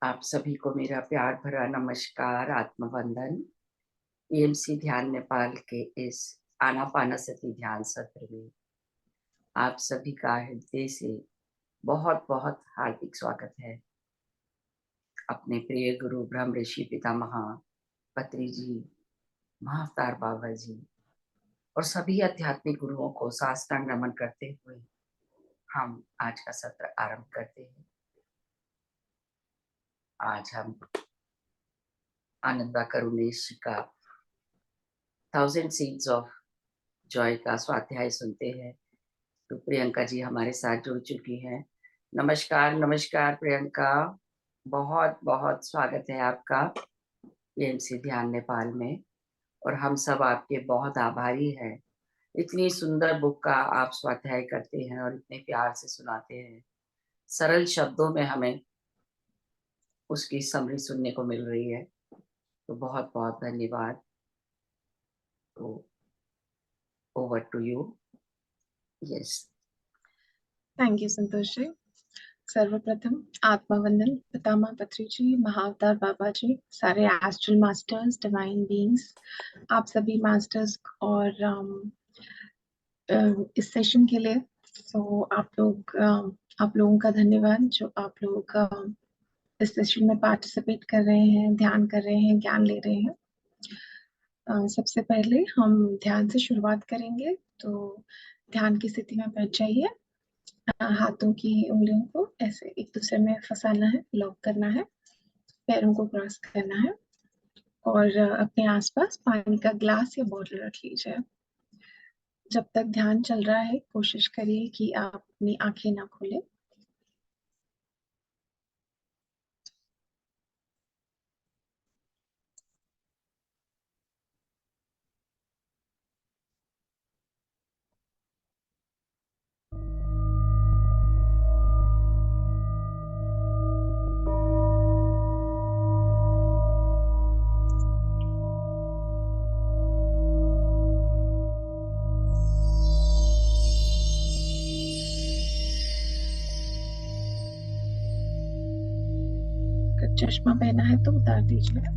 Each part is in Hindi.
आप सभी को मेरा प्यार भरा नमस्कार, आत्मवंदन। एएमसी ध्यान नेपाल के इस आनापानसती ध्यान सत्र में आप सभी का हृदय से बहुत बहुत हार्दिक स्वागत है। अपने प्रिय गुरु ब्रह्म ऋषि पितामह पत्री जी, महाअवतार बाबा जी और सभी आध्यात्मिक गुरुओं को साष्टांग नमन करते हुए हम आज का सत्र आरंभ करते हैं। आज हम आनंदा करुणेश का 1000 सीड्स ऑफ जॉय का स्वाध्याय सुनते हैं। तो प्रियंका जी हमारे साथ जुड़ चुकी हैं। नमस्कार नमस्कार प्रियंका, बहुत बहुत स्वागत है आपका एएमसी ध्यान नेपाल में। और हम सब आपके बहुत आभारी हैं। इतनी सुंदर बुक का आप स्वाध्याय करते हैं और इतने प्यार से सुनाते हैं। सरल शब्दों में हमें उसकी समरी सुनने को मिल रही है, तो बहुत बहुत धन्यवाद। तो over to you. Yes, thank you Santosh ji. सर्वप्रथम आत्मवंदन पितामह पत्री जी, महाअवतार बाबा जी, सारे एस्ट्रल मास्टर्स, डिवाइन बीइंग्स, आप सभी मास्टर्स और इस सेशन के लिए आप लोगों का धन्यवाद जो आप लोग इस सेशन में पार्टिसिपेट कर रहे हैं, ध्यान कर रहे हैं, ज्ञान ले रहे हैं। सबसे पहले हम ध्यान से शुरुआत करेंगे, तो ध्यान की स्थिति में बैठ जाइए। हाथों की उंगलियों को ऐसे एक दूसरे में फंसाना है, लॉक करना है, पैरों को क्रॉस करना है और अपने आसपास पानी का ग्लास या बॉटल रख लीजिए। जब तक ध्यान चल रहा है कोशिश करिए कि आप अपनी आंखें ना खोलें। अगर चश्मा पहना है तो उतार दीजिए।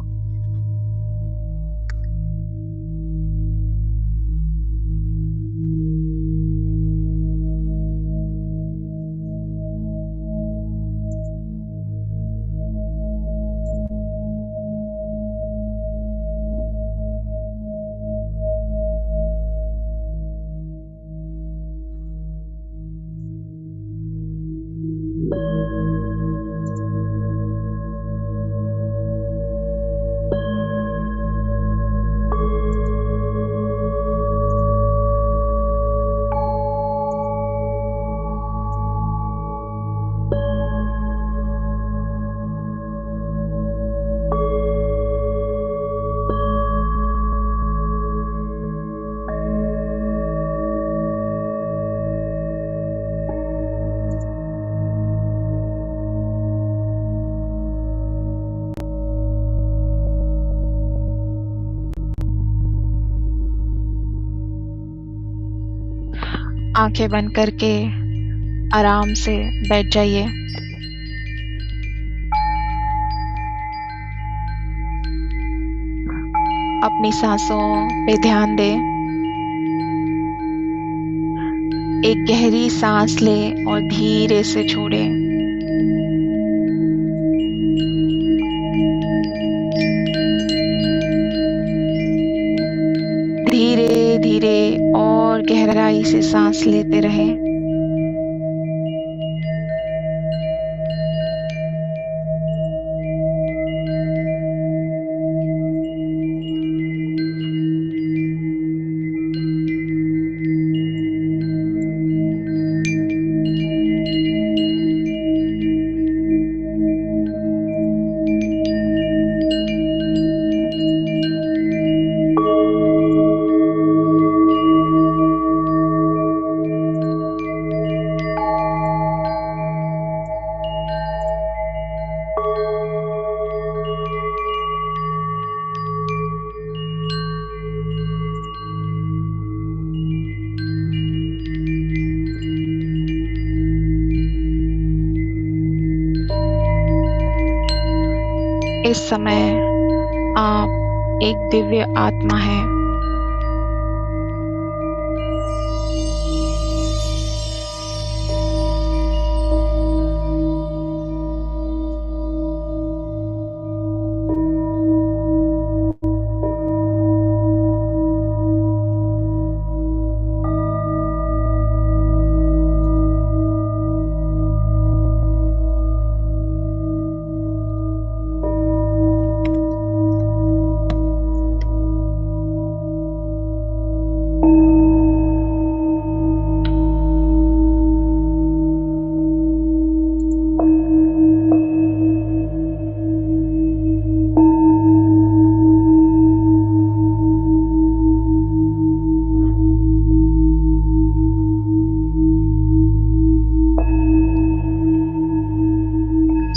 आंखें बंद करके आराम से बैठ जाइए। अपनी सांसों पे ध्यान दें। एक गहरी सांस लें और धीरे से छोड़ें। धीरे धीरे और गहराई से सांस लेते रहें। इस समय आप एक दिव्य आत्मा हैं।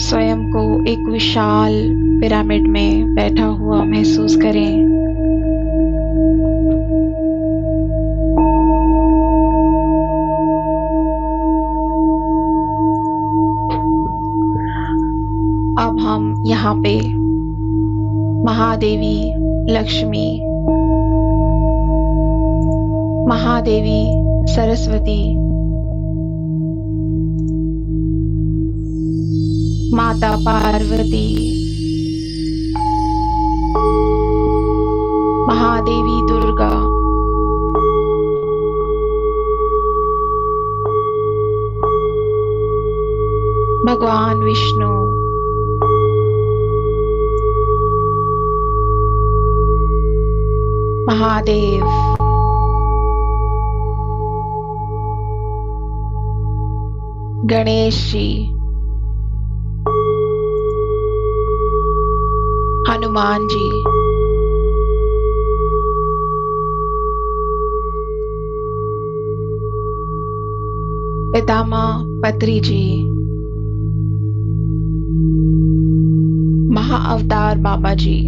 स्वयं को एक विशाल पिरामिड में बैठा हुआ महसूस करें। अब हम यहाँ पे महादेवी लक्ष्मी, महादेवी सरस्वती, माता पार्वती, महादेवी दुर्गा, भगवान विष्णु, महादेव, गणेश जी, हनुमान जी, पितामह पत्री जी, महाअवतार बाबा जी,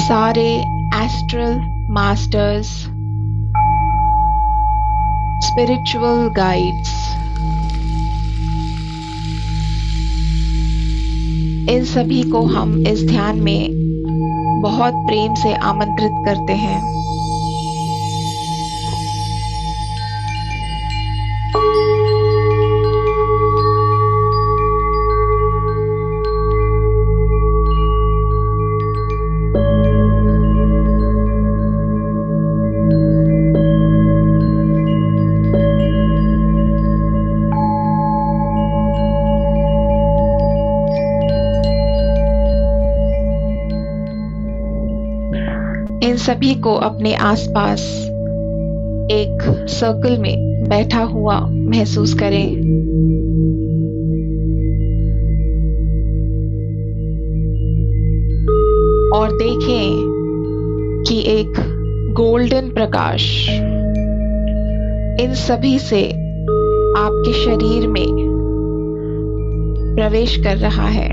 सारे एस्ट्रल मास्टर्स, स्पिरिचुअल गाइड्स, इन सभी को हम इस ध्यान में बहुत प्रेम से आमंत्रित करते हैं। इन सभी को अपने आसपास एक सर्कल में बैठा हुआ महसूस करें। और देखें कि एक गोल्डन प्रकाश इन सभी से आपके शरीर में प्रवेश कर रहा है।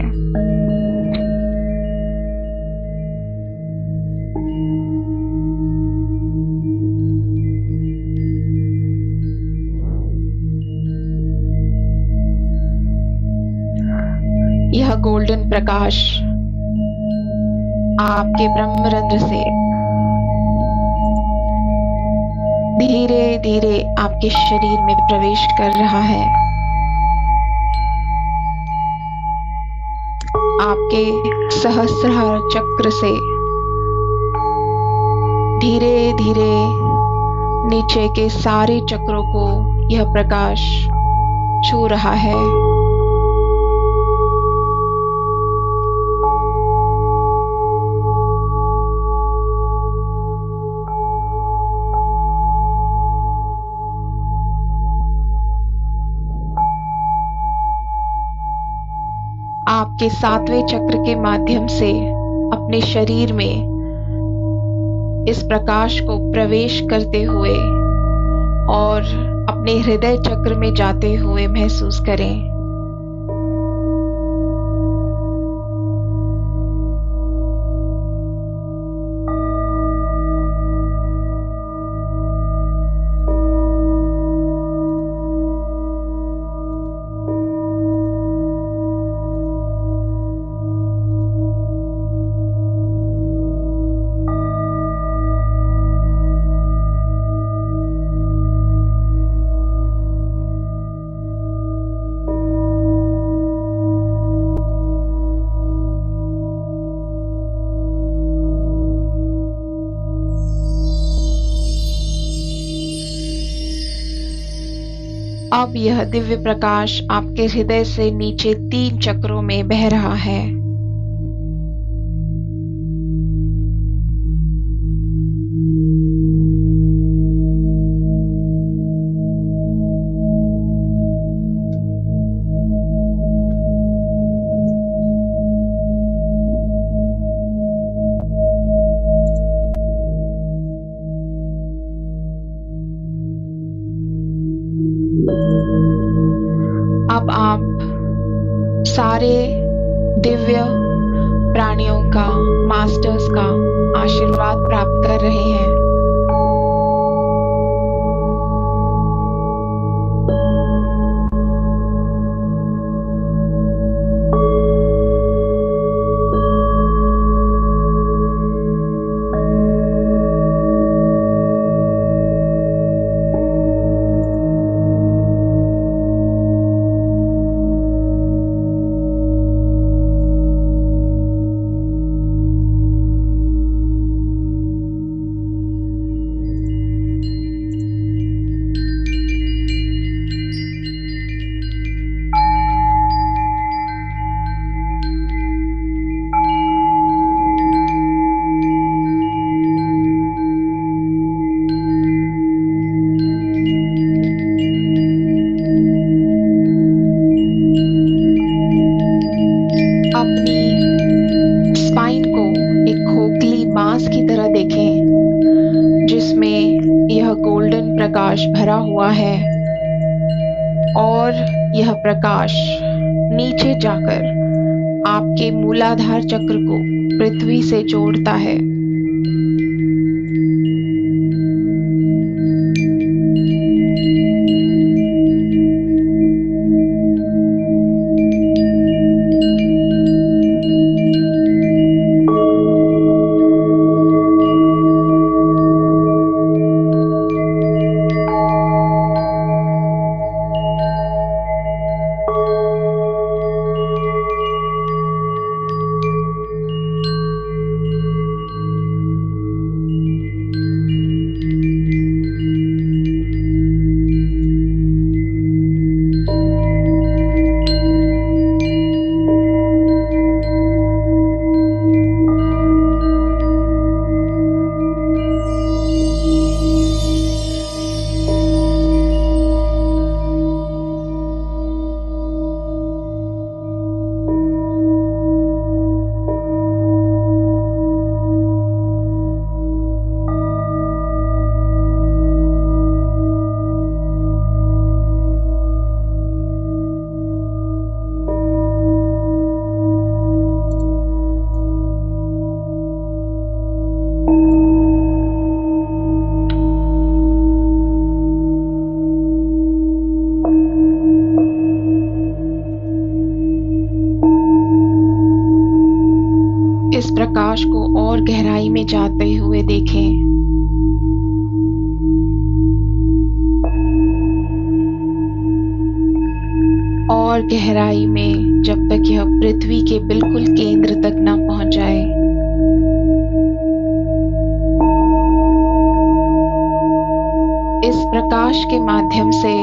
यह गोल्डन प्रकाश आपके ब्रह्मरंध्र से धीरे धीरे आपके शरीर में प्रवेश कर रहा है। आपके सहस्रार चक्र से धीरे धीरे नीचे के सारे चक्रों को यह प्रकाश छू रहा है। आपके सातवें चक्र के माध्यम से अपने शरीर में इस प्रकाश को प्रवेश करते हुए और अपने हृदय चक्र में जाते हुए महसूस करें। अब यह दिव्य प्रकाश आपके हृदय से नीचे 3 चक्रों में बह रहा है। अब आप सारे दिव्य प्राणियों का, मास्टर्स का आशीर्वाद प्राप्त कर रहे हैं। अपनी स्पाइन को एक खोखली बांस की तरह देखें, जिसमें यह गोल्डन प्रकाश भरा हुआ है और यह प्रकाश नीचे जाकर आपके मूलाधार चक्र को पृथ्वी से जोड़ता है। इस प्रकाश को और गहराई में जाते हुए देखें। और गहराई में, जब तक यह पृथ्वी के बिल्कुल केंद्र तक ना पहुंच जाए। इस प्रकाश के माध्यम से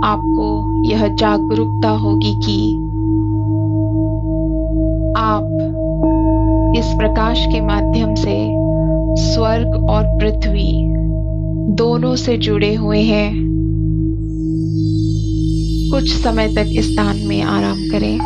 आपको यह जागरूकता होगी कि आप इस प्रकाश के माध्यम से स्वर्ग और पृथ्वी दोनों से जुड़े हुए हैं। कुछ समय तक इस स्थान में आराम करें।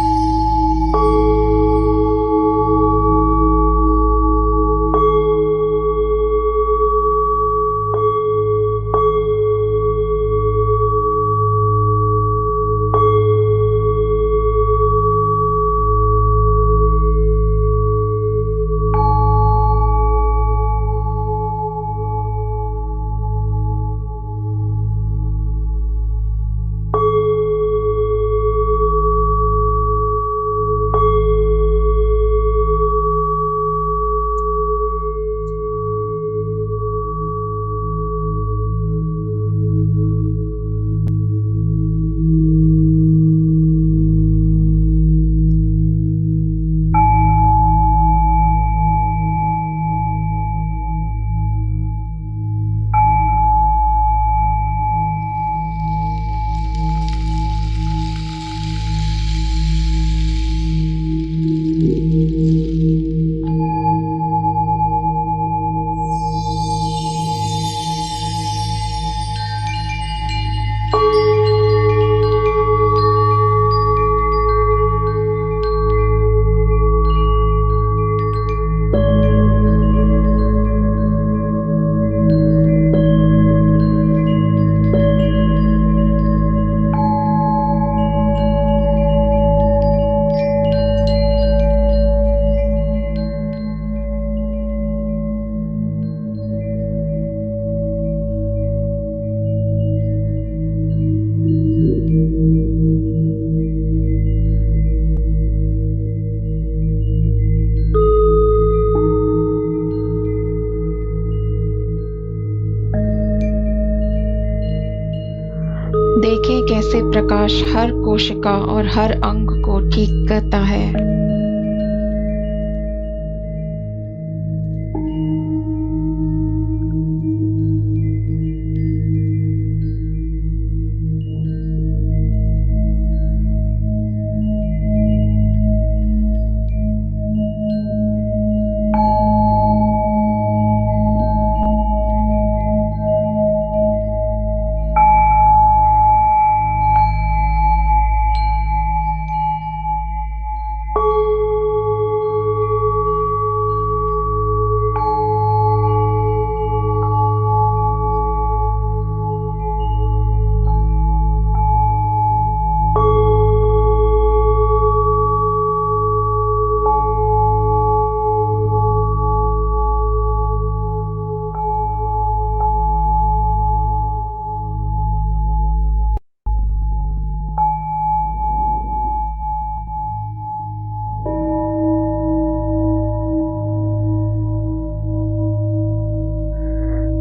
देखें कैसे प्रकाश हर कोशिका और हर अंग को ठीक करता है।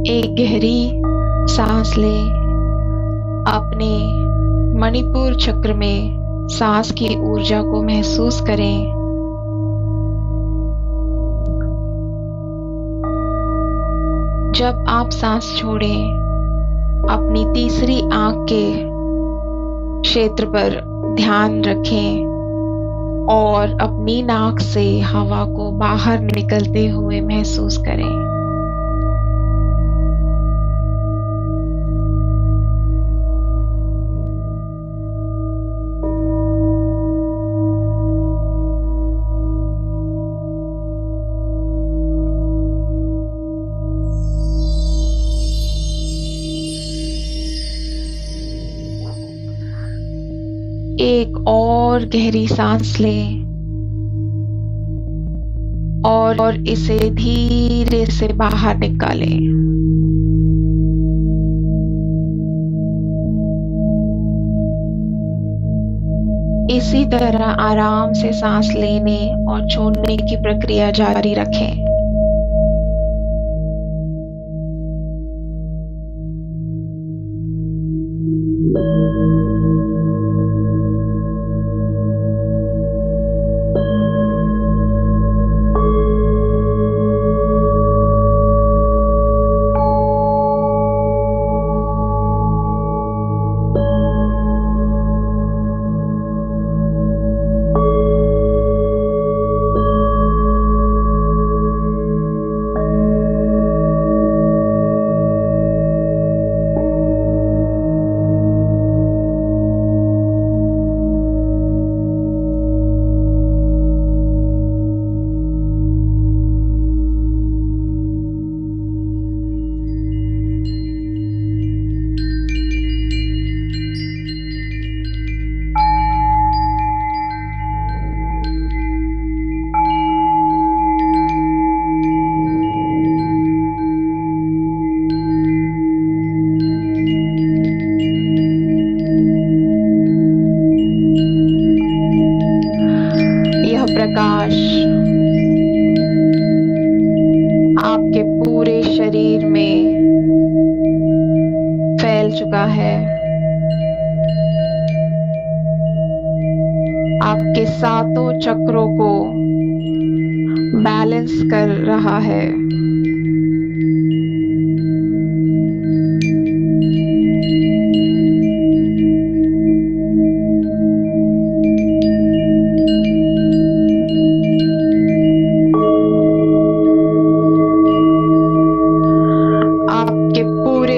एक गहरी सांस लें। अपने मणिपुर चक्र में सांस की ऊर्जा को महसूस करें। जब आप सांस छोड़ें, अपनी तीसरी आंख के क्षेत्र पर ध्यान रखें और अपनी नाक से हवा को बाहर निकलते हुए महसूस करें। एक और गहरी सांस लें और इसे धीरे से बाहर निकालें। इसी तरह आराम से सांस लेने और छोड़ने की प्रक्रिया जारी रखें। प्रकाश आपके पूरे शरीर में फैल चुका है। आपके सातों चक्रों को बैलेंस कर रहा है।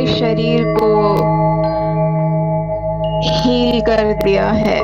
शरीर को हील कर दिया है।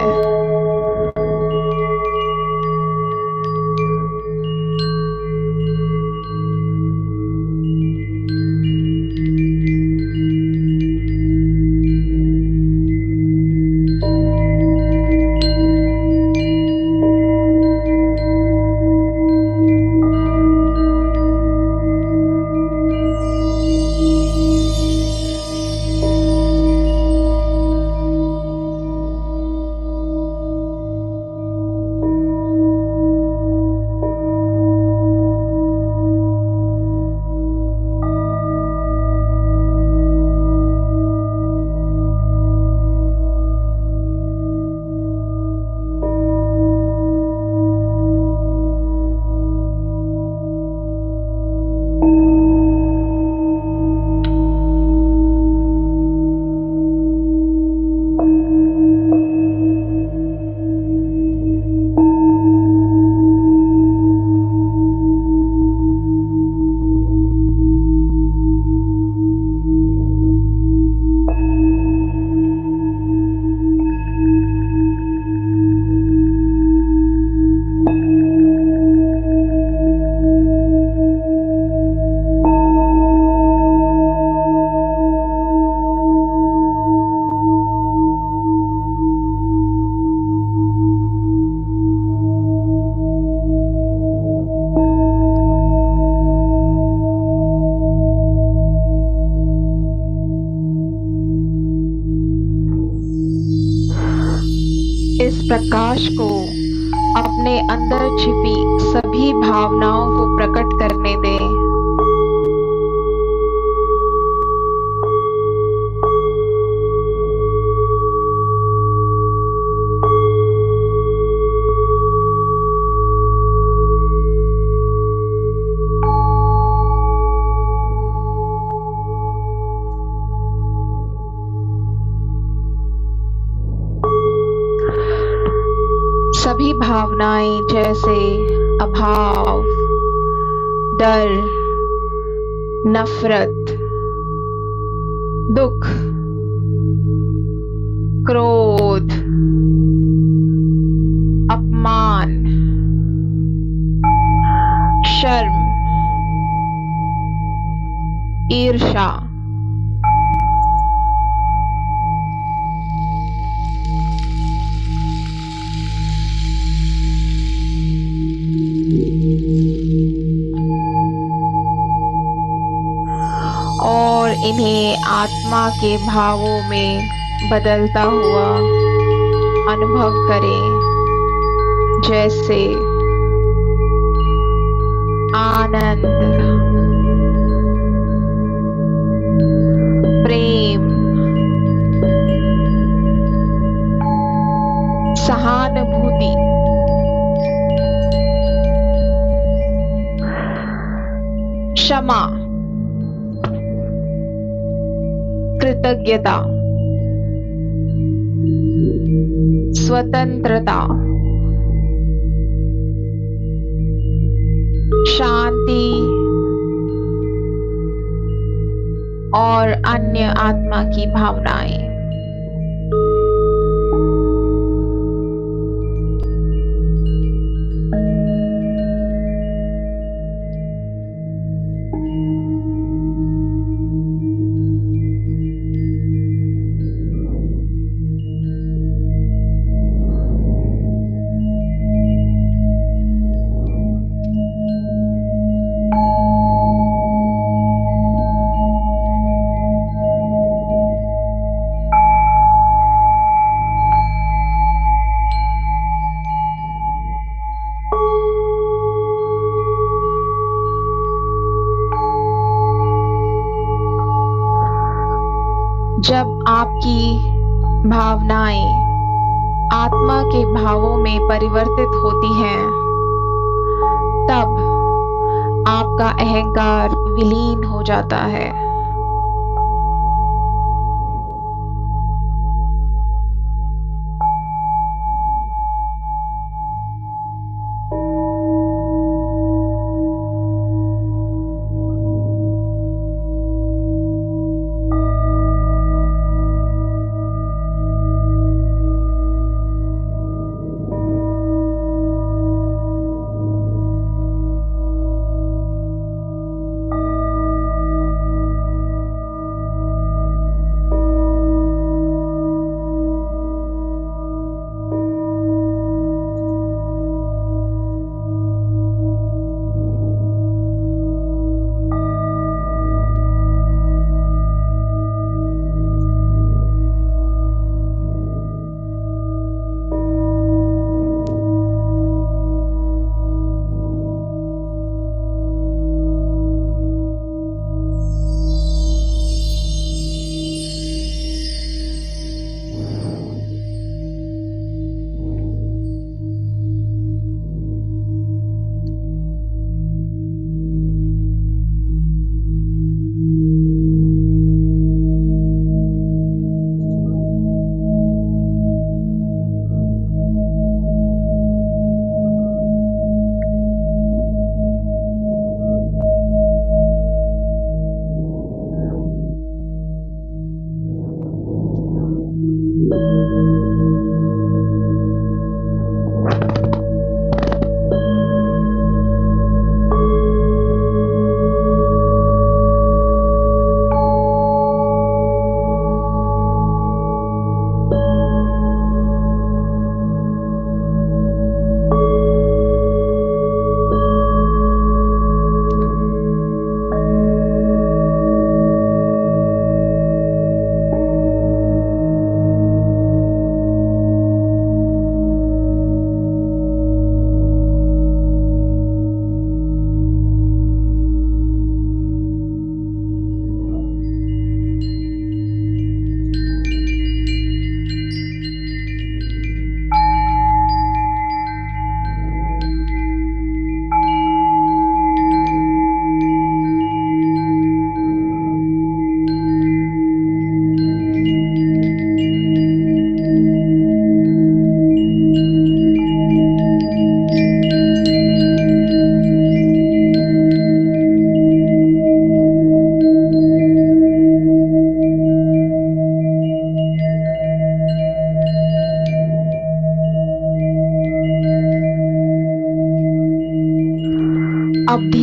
प्रकाश को अपने अंदर छिपी सभी भावनाओं को प्रकट करने दें। सभी भावनाएं जैसे अभाव, डर, नफरत, दुख, क्रोध, अपमान, शर्म, ईर्ष्या, और इन्हें आत्मा के भावों में बदलता हुआ अनुभव करें, जैसे आनंद, प्रेम, सहानुभूति, क्षमा, कृतज्ञता, स्वतंत्रता, शांति और अन्य आत्मा की भावनाएं। जब आपकी भावनाएं आत्मा के भावों में परिवर्तित होती हैं, तब आपका अहंकार विलीन हो जाता है।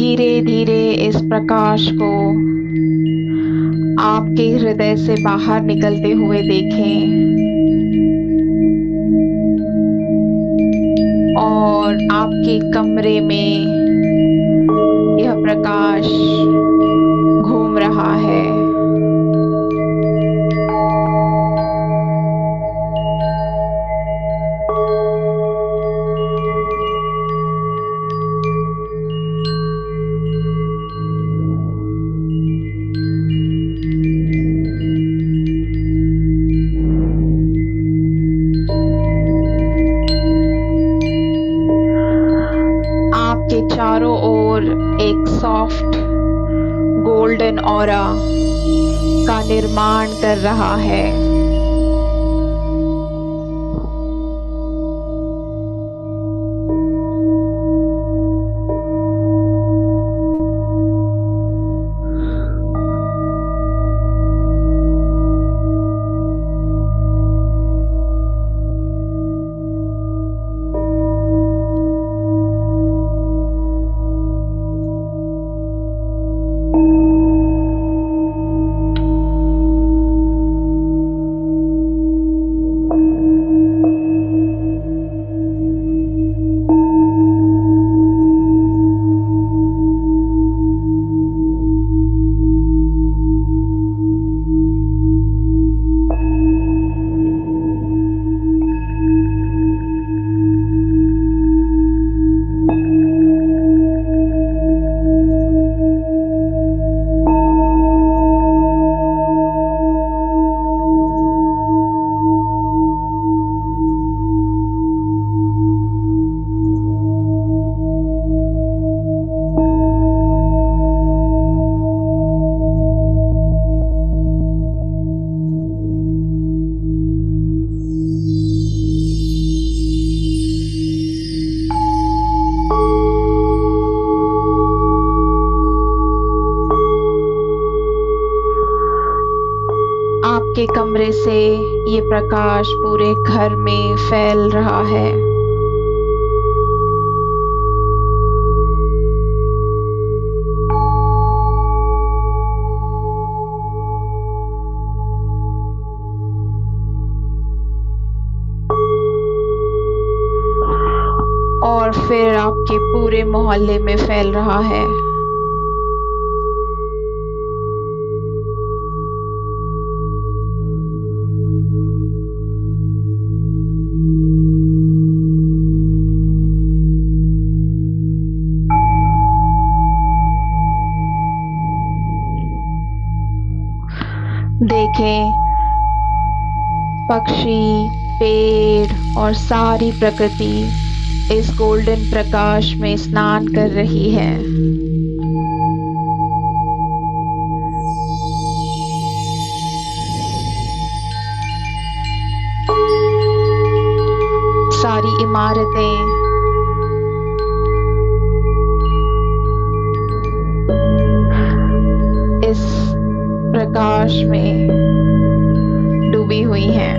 धीरे धीरे इस प्रकाश को आपके हृदय से बाहर निकलते हुए देखें और आपके कमरे में यह प्रकाश घूम रहा है। आपके चारों ओर एक सॉफ्ट गोल्डन ऑरा का निर्माण कर रहा है। आपके कमरे से ये प्रकाश पूरे घर में फैल रहा है। और फिर आपके पूरे मोहल्ले में फैल रहा है। देखें, पक्षी, पेड़ और सारी प्रकृति इस गोल्डन प्रकाश में स्नान कर रही है। सारी इमारतें इस प्रकाश में डूबी हुई हैं।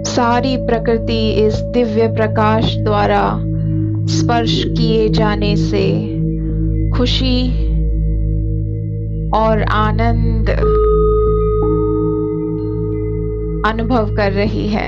सारी प्रकृति इस दिव्य प्रकाश द्वारा स्पर्श किए जाने से खुशी और आनंद अनुभव कर रही है।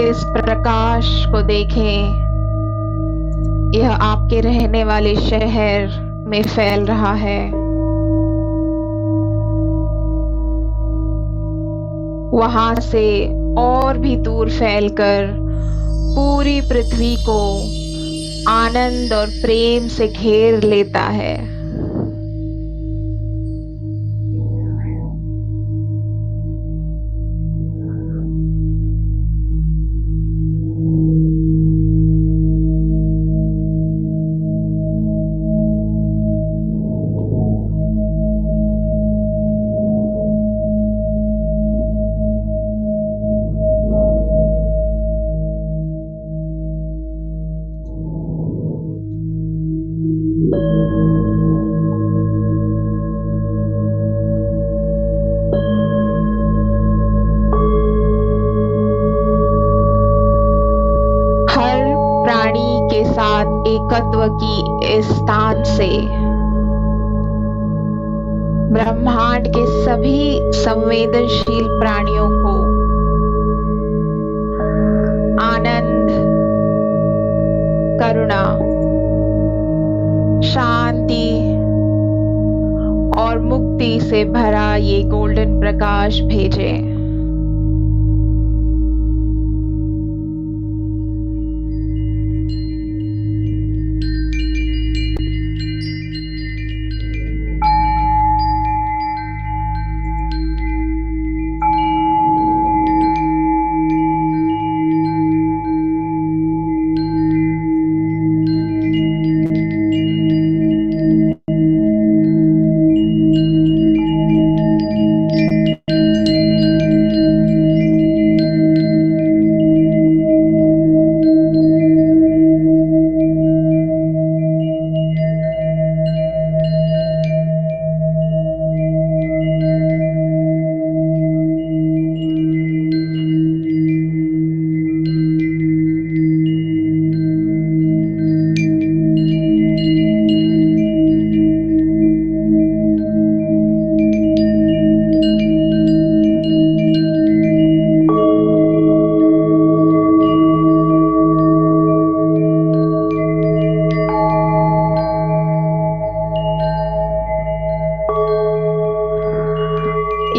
इस प्रकाश को देखें, यह आपके रहने वाले शहर में फैल रहा है। वहां से और भी दूर फैलकर पूरी पृथ्वी को आनंद और प्रेम से घेर लेता है। एकत्व की इस स्थान से ब्रह्मांड के सभी संवेदनशील प्राणियों को आनंद, करुणा, शांति और मुक्ति से भरा ये गोल्डन प्रकाश भेजे।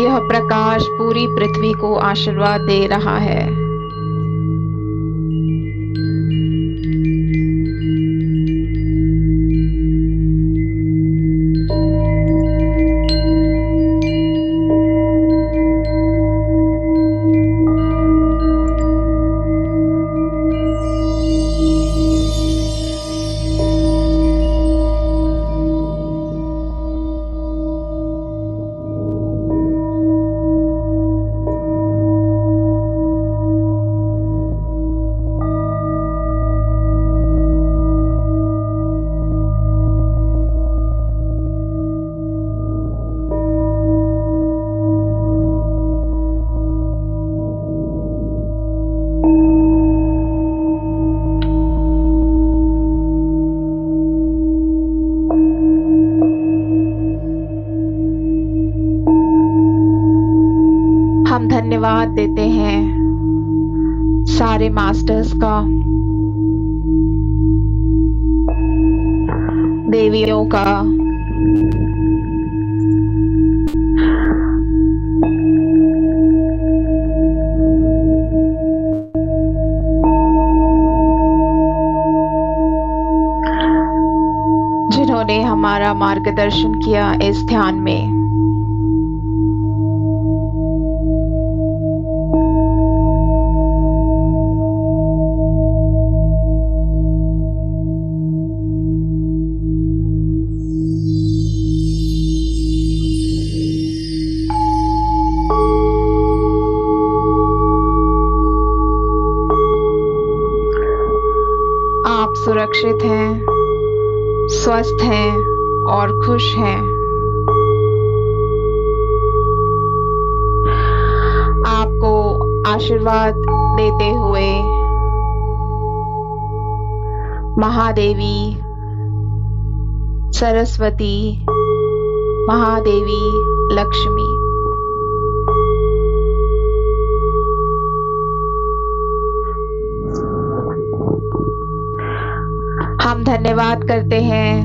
यह प्रकाश पूरी पृथ्वी को आशीर्वाद दे रहा है। हम धन्यवाद देते हैं सारे मास्टर्स का, देवियों का, जिन्होंने हमारा मार्गदर्शन किया इस ध्यान में। आप सुरक्षित हैं, स्वस्थ हैं और खुश हैं। आपको आशीर्वाद देते हुए महादेवी, सरस्वती, महादेवी, लक्ष्मी, हम धन्यवाद करते हैं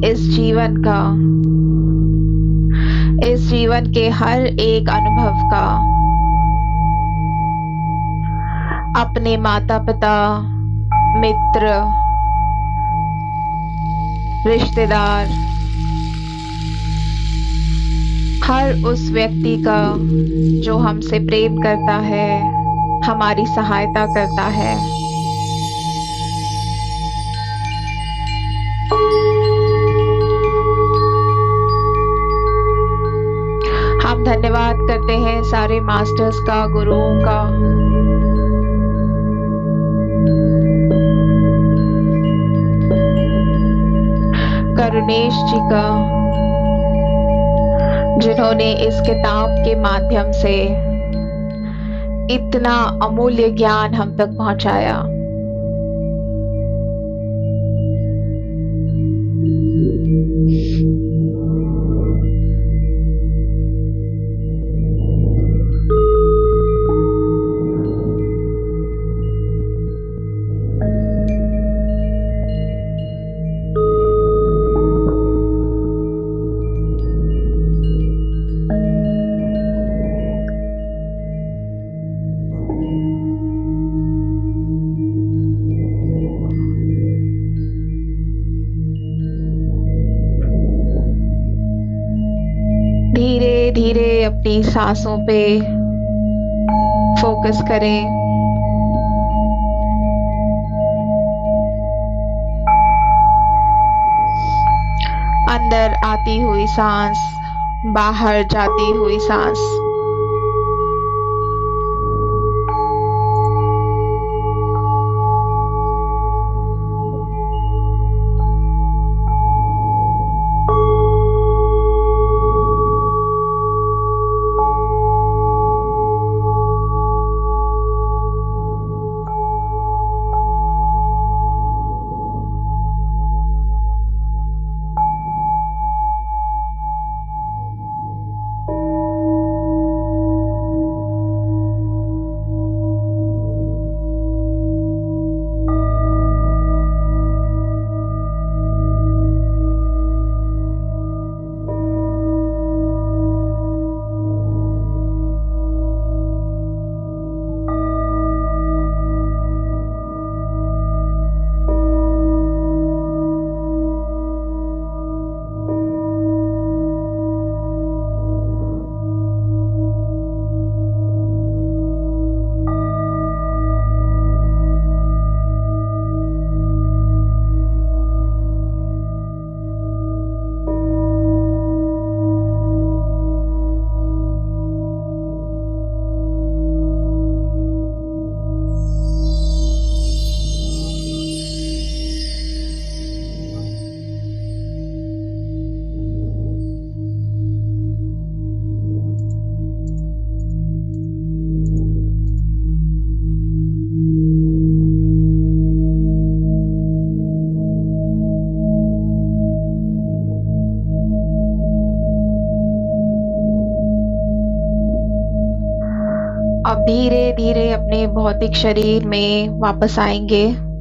इस जीवन का, इस जीवन के हर एक अनुभव का, अपने माता-पिता, मित्र, रिश्तेदार, हर उस व्यक्ति का जो हमसे प्रेम करता है, हमारी सहायता करता है। हम धन्यवाद करते हैं सारे मास्टर्स का, गुरुओं का। करुणेश जी का, जिन्होंने इस किताब के माध्यम से इतना अमूल्य ज्ञान हम तक पहुंचाया। धीरे धीरे अपनी सांसों पे फोकस करें। अंदर आती हुई सांस, बाहर जाती हुई सांस। अब धीरे धीरे अपने भौतिक शरीर में वापस आएंगे।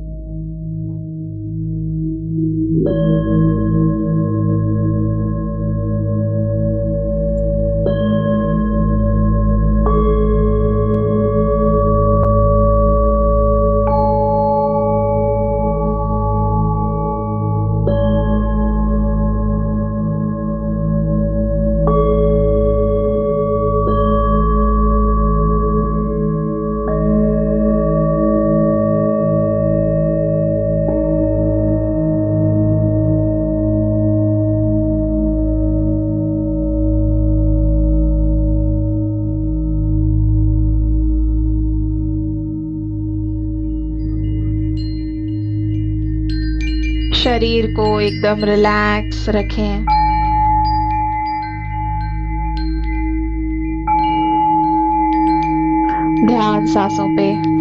शरीर को एकदम रिलैक्स रखें। ध्यान सांसों पे।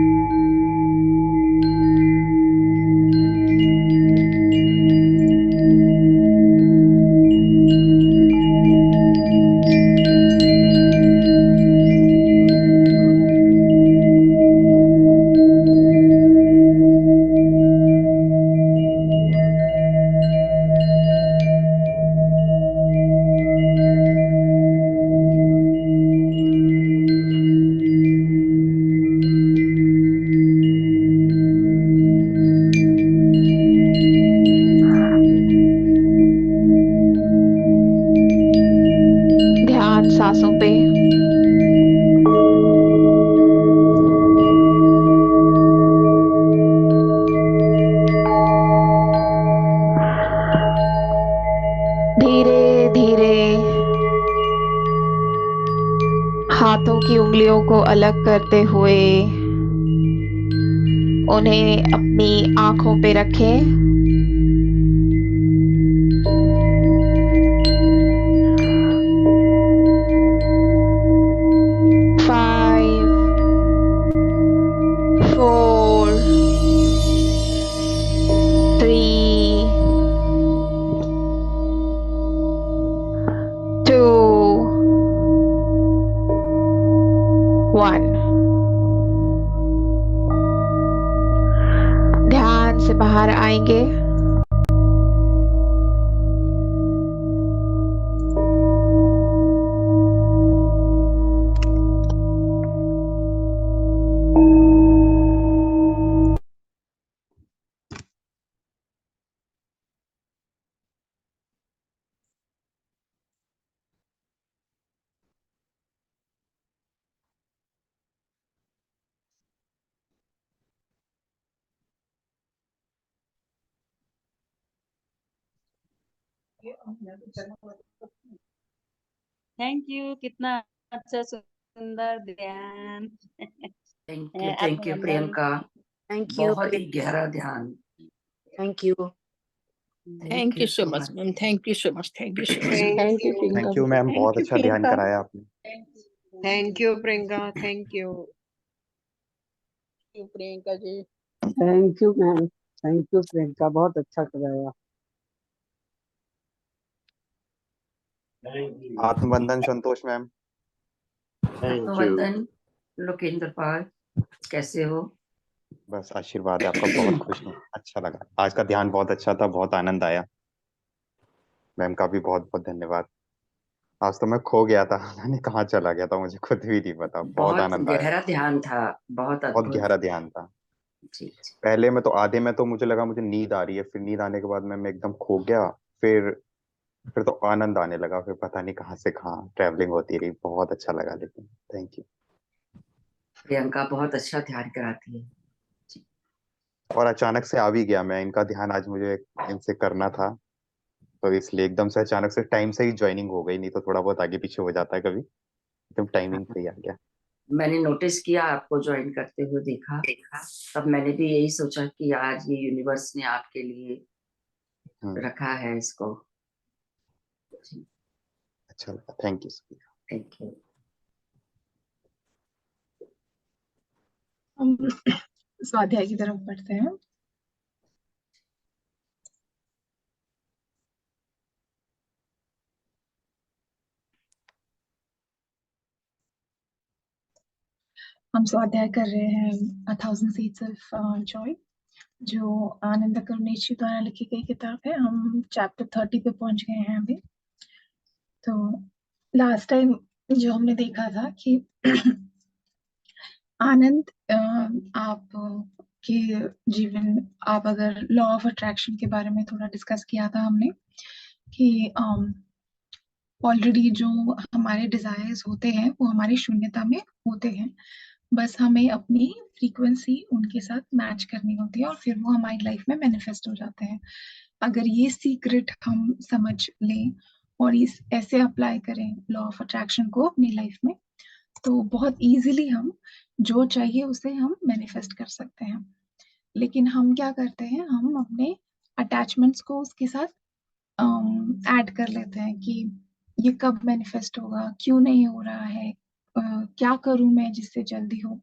उंगलियों को अलग करते हुए उन्हें अपनी आंखों पे रखें। 5, 4, 3, 2, 1। ध्यान से बाहर आएंगे। थैंक यू, कितना अच्छा सुंदर ध्यान। थैंक यू आत्मवंदन। प्रियंका, थैंक यू बहुत ही गहरा ध्यान। Thank you thank you so much ma'am, thank you so much, thank you so much. Thank you Priyanka. Thank you ma'am, बहुत अच्छा ध्यान कराया आपने। Thank you Priyanka, thank you Priyanka ji. Thank you ma'am, thank you Priyanka, बहुत अच्छा कराया। आत्मबंधन संतोष मैम। आत्मबंधन लोकेंद्र पाल, कैसे हो? बस आशीर्वाद है आपका, बहुत खुश हूँ, अच्छा लगा। आज का ध्यान बहुत अच्छा था, बहुत आनंद आया। मैम का भी बहुत बहुत धन्यवाद। आज तो मैं खो गया था मैंने कहाँ चला गया था, मुझे खुद भी नहीं पता। बहुत बहुत आनंद आया, गहरा ध्यान था, बहुत बहुत अद्भुत। गहरा ध्यान था। जी जी। पहले में तो आधे में तो मुझे लगा मुझे नींद आ रही है, फिर नींद आने के बाद मैं एकदम खो गया। फिर तो आनंद आने लगा, फिर पता नहीं कहाँ से कहाँ ट्रैवलिंग होती रही, बहुत अच्छा लगा। लेकिन थैंक यू। प्रियंका बहुत अच्छा ध्यान कराती है। और अचानक से आ भी गया मैं, इनका ध्यान आज मुझे इनसे करना था, तो इसलिए एकदम से अचानक से टाइम से ही ज्वाइनिंग हो गई, नहीं तो थोड़ा बहुत आगे पीछे हो जाता है कभी। एकदम टाइमिंग पे ही आ गया। मैंने नोटिस किया, आपको ज्वाइन करते हुए देखा, तब मैंने भी यही सोचा कि आज ये यूनिवर्स ने आपके लिए रखा है इसको। अच्छा लगा, थैंक यू। Thank you. हम स्वाध्याय की तरफ बढ़ते हैं। हम स्वाध्याय कर रहे हैं A Thousand Seeds of Joy, जो आनंद करुणेशी द्वारा लिखी गई किताब है। हम चैप्टर 30 पे पहुंच गए हैं अभी। तो लास्ट टाइम जो हमने देखा था कि आनंद, आप के जीवन, आप अगर लॉ ऑफ अट्रैक्शन के बारे में थोड़ा डिस्कस किया था हमने कि ऑलरेडी जो हमारे डिजायर्स होते हैं वो हमारी शून्यता में होते हैं, बस हमें अपनी फ्रीक्वेंसी उनके साथ मैच करनी होती है और फिर वो हमारी लाइफ में मैनिफेस्ट हो जाते हैं। अगर ये सीक्रेट हम समझ लें और इस ऐसे अप्लाई करें लॉ ऑफ अट्रैक्शन को अपनी लाइफ में, तो बहुत इजीली हम जो चाहिए उसे हम मैनिफेस्ट कर सकते हैं। लेकिन हम क्या करते हैं, हम अपने अटैचमेंट्स को उसके साथ ऐड कर लेते हैं कि ये कब मैनिफेस्ट होगा, क्यों नहीं हो रहा है, क्या करूं मैं जिससे जल्दी हो।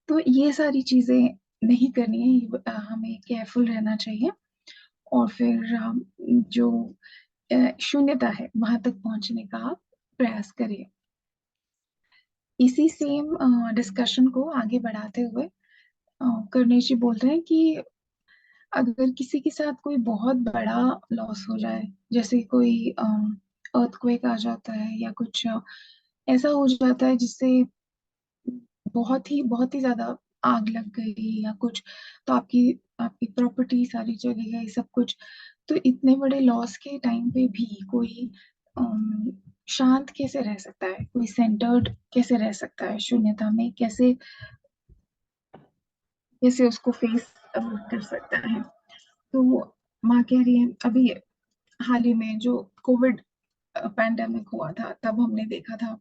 तो ये सारी चीजें नहीं करनी है, हमें केयरफुल रहना चाहिए और फिर जो शून्यता है वहां तक पहुंचने का आप प्रयास करिए। इसी सेम डिस्कशन को आगे बढ़ाते हुए करनेश जी बोल रहे हैं कि अगर किसी के साथ कोई बहुत बड़ा लॉस हो जाए, जैसे कोई अर्थक्वेक आ जाता है या कुछ ऐसा हो जाता है जिससे बहुत ही ज्यादा आग लग गई या कुछ, तो आपकी आपकी प्रॉपर्टी सारी चली गई, सब कुछ। तो इतने बड़े लॉस के टाइम पे भी कोई शांत कैसे रह सकता है, कोई सेंटर्ड कैसे रह सकता है, शून्यता में कैसे कैसे उसको फेस कर सकता है। तो माँ कह रही है, अभी हाल ही में जो कोविड पैंडेमिक हुआ था तब हमने देखा था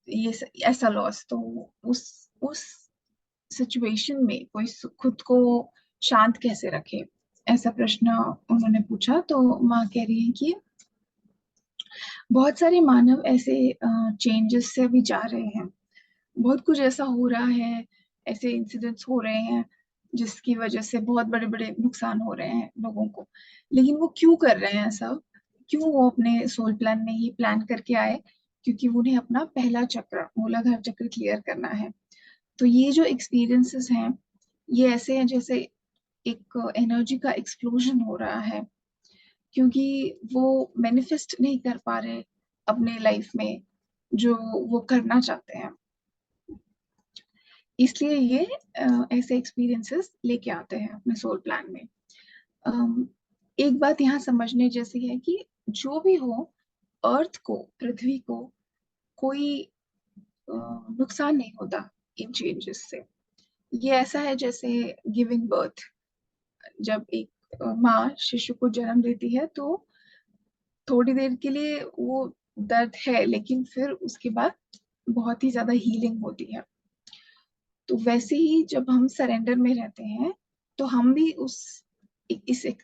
ऐसा लॉस, तो उस सिचुएशन में कोई खुद को शांत कैसे रखे, ऐसा प्रश्न उन्होंने पूछा। तो माँ कह रही है कि बहुत सारे मानव ऐसे चेंजेस से अभी जा रहे हैं, बहुत कुछ ऐसा हो रहा है, ऐसे इंसिडेंट्स हो रहे हैं जिसकी वजह से बहुत बड़े बड़े नुकसान हो रहे हैं लोगों को। लेकिन वो क्यों कर रहे हैं ऐसा, क्यों वो अपने सोल प्लान में ये प्लान करके आए? क्योंकि उन्हें अपना पहला चक्र, मूलाधार चक्र क्लियर करना है। तो ये जो एक्सपीरियंसेस हैं, ये ऐसे हैं जैसे एक एनर्जी का एक्सप्लोजन हो रहा है, क्योंकि वो मैनिफेस्ट नहीं कर पा रहे अपने लाइफ में जो वो करना चाहते हैं, इसलिए ये ऐसे एक्सपीरियंसेस लेके आते हैं अपने सोल प्लान में। एक बात यहाँ समझने जैसी है कि जो भी हो, अर्थ को, पृथ्वी को कोई नुकसान नहीं होता इन चेंजेस से। ये ऐसा है जैसे गिविंग बर्थ, जब एक माँ शिशु को जन्म देती है तो थोड़ी देर के लिए वो दर्द है, लेकिन फिर उसके बाद बहुत ही ज्यादा हीलिंग होती है। तो वैसे ही जब हम सरेंडर में रहते हैं तो हम भी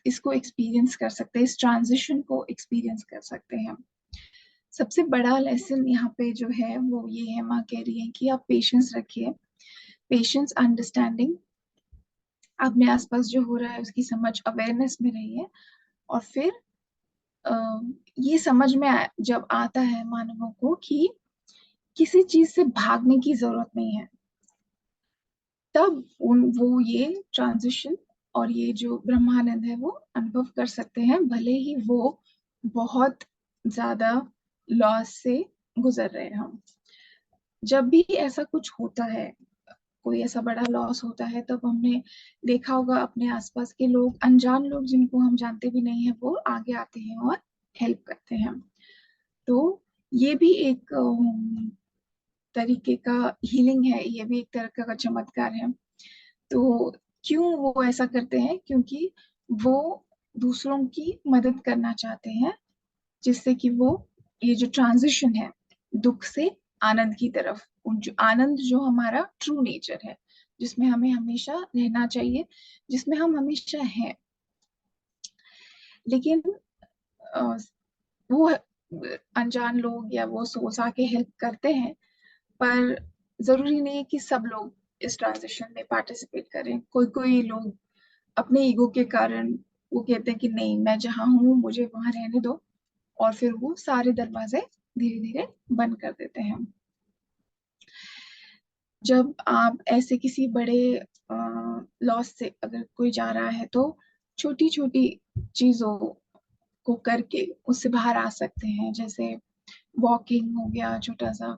इसको एक्सपीरियंस कर सकते हैं, इस ट्रांजिशन को एक्सपीरियंस कर सकते हैं। सबसे बड़ा लेसन यहाँ पे जो है वो ये है, माँ कह रही है कि आप पेशेंस रखिए, पेशेंस, अंडरस्टैंडिंग, अपने आसपास जो हो रहा है उसकी समझ, अवेयरनेस में रहिए। और फिर ये समझ में जब आता है मानवों को कि किसी चीज से भागने की जरूरत नहीं है, तब वो ये ट्रांजिशन और ये जो ब्रह्मानंद है वो अनुभव कर सकते हैं, भले ही वो बहुत ज्यादा लॉस से गुजर रहे हैं। हम जब भी ऐसा कुछ होता है, कोई ऐसा बड़ा लॉस होता है, तब हमने देखा होगा अपने आसपास के लोग, अनजान लोग जिनको हम जानते भी नहीं है, वो आगे आते हैं और हेल्प करते हैं। तो ये भी एक तरीके का हीलिंग है, ये भी एक तरह का चमत्कार है। तो क्यों वो ऐसा करते हैं? क्योंकि वो दूसरों की मदद करना चाहते हैं, जिससे कि वो ये जो ट्रांजिशन है दुख से आनंद की तरफ, जो आनंद जो हमारा ट्रू नेचर है, जिसमें हमें हमेशा रहना चाहिए, जिसमें हम हमेशा हैं। लेकिन वो अनजान लोग या वो सोच आके हेल्प करते हैं, पर जरूरी नहीं है कि सब लोग इस ट्रांजिशन में पार्टिसिपेट करें। कोई कोई लोग अपने ईगो के कारण वो कहते हैं कि नहीं, मैं जहाँ हूँ मुझे वहां रहने दो, और फिर वो सारे दरवाजे धीरे धीरे बंद कर देते हैं। जब आप ऐसे किसी बड़े लॉस से अगर कोई जा रहा है, तो छोटी छोटी चीजों को करके उससे बाहर आ सकते हैं, जैसे वॉकिंग हो गया छोटा सा,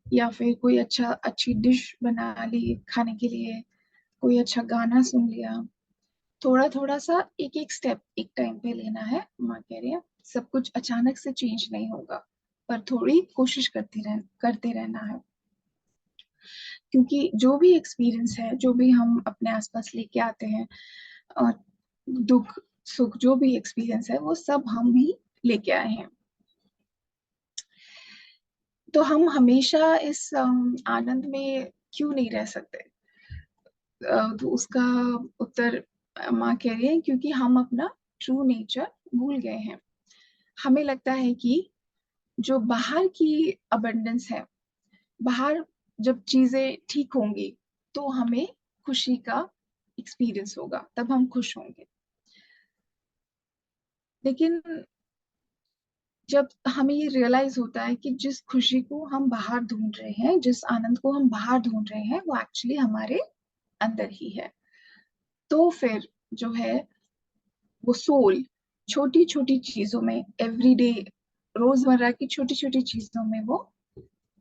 या फिर कोई अच्छी डिश बना ली खाने के लिए, कोई अच्छा गाना सुन लिया। थोड़ा थोड़ा सा एक एक स्टेप एक टाइम पे लेना है, माँ कह रही है। सब कुछ अचानक से चेंज नहीं होगा, पर थोड़ी कोशिश करते रहना है। क्योंकि जो भी एक्सपीरियंस है, जो भी हम अपने आसपास लेके आते हैं, और दुख सुख जो भी एक्सपीरियंस है, वो सब हम ही लेके आए हैं। तो हम हमेशा इस आनंद में क्यों नहीं रह सकते? तो उसका उत्तर माँ कह रही है, क्योंकि हम अपना ट्रू नेचर भूल गए हैं। हमें लगता है कि जो बाहर की अबंडेंस है, बाहर जब चीजें ठीक होंगी तो हमें खुशी का एक्सपीरियंस होगा, तब हम खुश होंगे। लेकिन जब हमें ये रियलाइज होता है कि जिस खुशी को हम बाहर ढूंढ रहे हैं, जिस आनंद को हम बाहर ढूंढ रहे हैं, वो एक्चुअली हमारे अंदर ही है, तो फिर जो है वो सोल छोटी छोटी चीजों में, एवरीडे, रोजमर्रा की छोटी छोटी चीजों में वो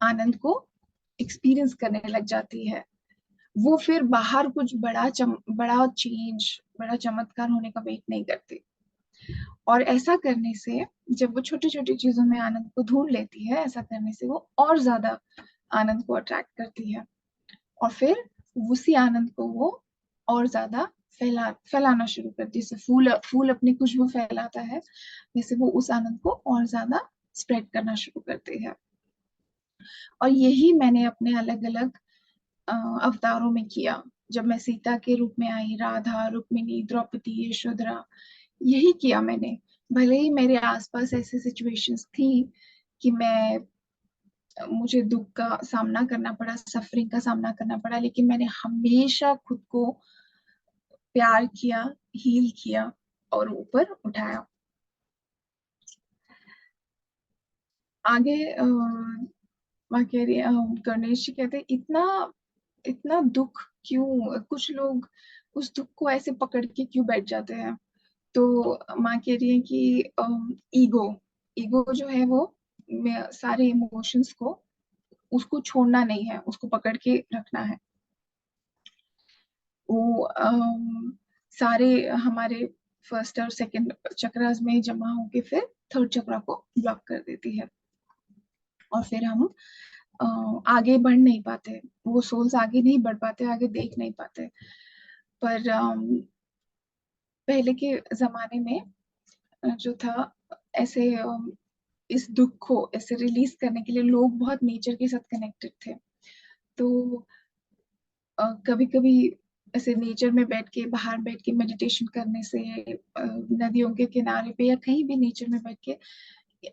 आनंद को एक्सपीरियंस करने लग जाती है। वो फिर बाहर कुछ बड़ा चेंज, बड़ा चमत्कार होने का वेट नहीं करती। और ऐसा करने से, जब वो छोटी छोटी चीजों में आनंद को ढूंढ लेती है, ऐसा करने से वो और ज्यादा आनंद को अट्रैक्ट करती है, और फिर उसी आनंद को वो और ज्यादा फैलाना शुरू करती है। जैसे फूल फूल अपनी खुशबू फैलाता है, वैसे वो उस आनंद को और ज्यादा स्प्रेड करना शुरू करती है। और यही मैंने अपने अलग अलग अवतारों में किया। जब मैं सीता के रूप में आई, राधा, रुक्मिणी, द्रौपदी, यशोधरा, यही किया मैंने। भले ही मेरे आसपास ऐसी सिचुएशंस थी कि मुझे दुख का सामना करना पड़ा, सफरिंग का सामना करना पड़ा, लेकिन मैंने हमेशा खुद को प्यार किया, हील किया और ऊपर उठाया। आगे माँ कह रही गणेश जी कहते इतना इतना दुख क्यों, कुछ लोग उस दुख को ऐसे पकड़ के क्यों बैठ जाते हैं। तो माँ कह रही है कि ईगो ईगो जो है वो सारे इमोशंस को, उसको छोड़ना नहीं है, उसको पकड़ के रखना है। वो सारे हमारे फर्स्ट और सेकंड चक्रास में जमा होके फिर थर्ड चक्रा को ब्लॉक कर देती है, और फिर हम आगे बढ़ नहीं पाते, वो सोल्स आगे नहीं बढ़ पाते, आगे देख नहीं पाते। पर पहले के जमाने में जो था, ऐसे इस दुख को ऐसे रिलीज करने के लिए लोग बहुत नेचर के साथ कनेक्टेड थे। तो कभी कभी ऐसे नेचर में बैठ के, बाहर बैठ के मेडिटेशन करने से, नदियों के किनारे पे या कहीं भी नेचर में बैठ के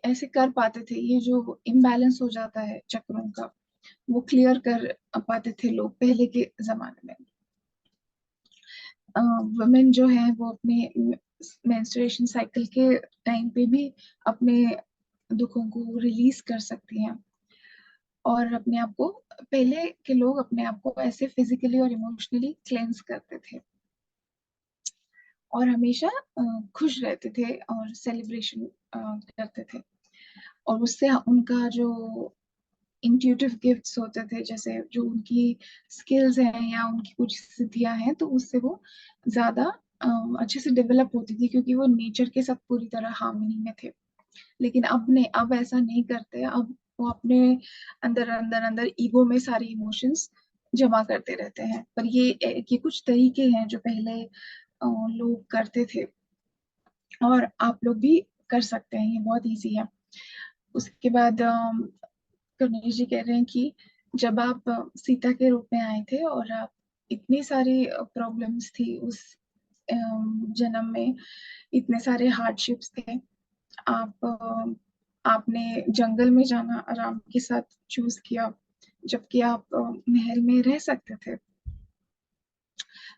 ऐसे कर पाते थे। ये जो इम्बैलेंस हो जाता है चक्रों का, वो क्लियर कर पाते थे लोग पहले के जमाने में। वुमेन जो है वो अपने मेंस्ट्रुएशन साइकिल के टाइम पे भी अपने दुखों को रिलीज कर सकती हैं, और अपने आप को, पहले के लोग अपने आप को ऐसे फिजिकली और इमोशनली क्लेंस करते थे और हमेशा खुश रहते थे और सेलिब्रेशन करते थे, और उससे उनका जो इंट्यूटिव गिफ्ट्स होते थे, जैसे जो उनकी स्किल्स हैं या उनकी कुछ सिद्धियां हैं, तो उससे वो ज्यादा अच्छे से डेवलप होती थी, क्योंकि वो नेचर के साथ पूरी तरह हार्मनी में थे। लेकिन अब ऐसा नहीं करते। अब वो अपने अंदर अंदर अंदर ईगो में सारे इमोशंस जमा करते रहते हैं। पर ये कुछ तरीके हैं जो पहले लोग करते थे, और आप लोग भी कर सकते हैं, ये बहुत इजी है। उसके बाद गणेश जी कह रहे हैं कि जब आप सीता के रूप में आए थे और आप, इतनी सारी प्रॉब्लम्स थी उस जन्म में, इतने सारे हार्डशिप्स थे, आपने जंगल में जाना राम के साथ चूज किया, जबकि आप महल में रह सकते थे।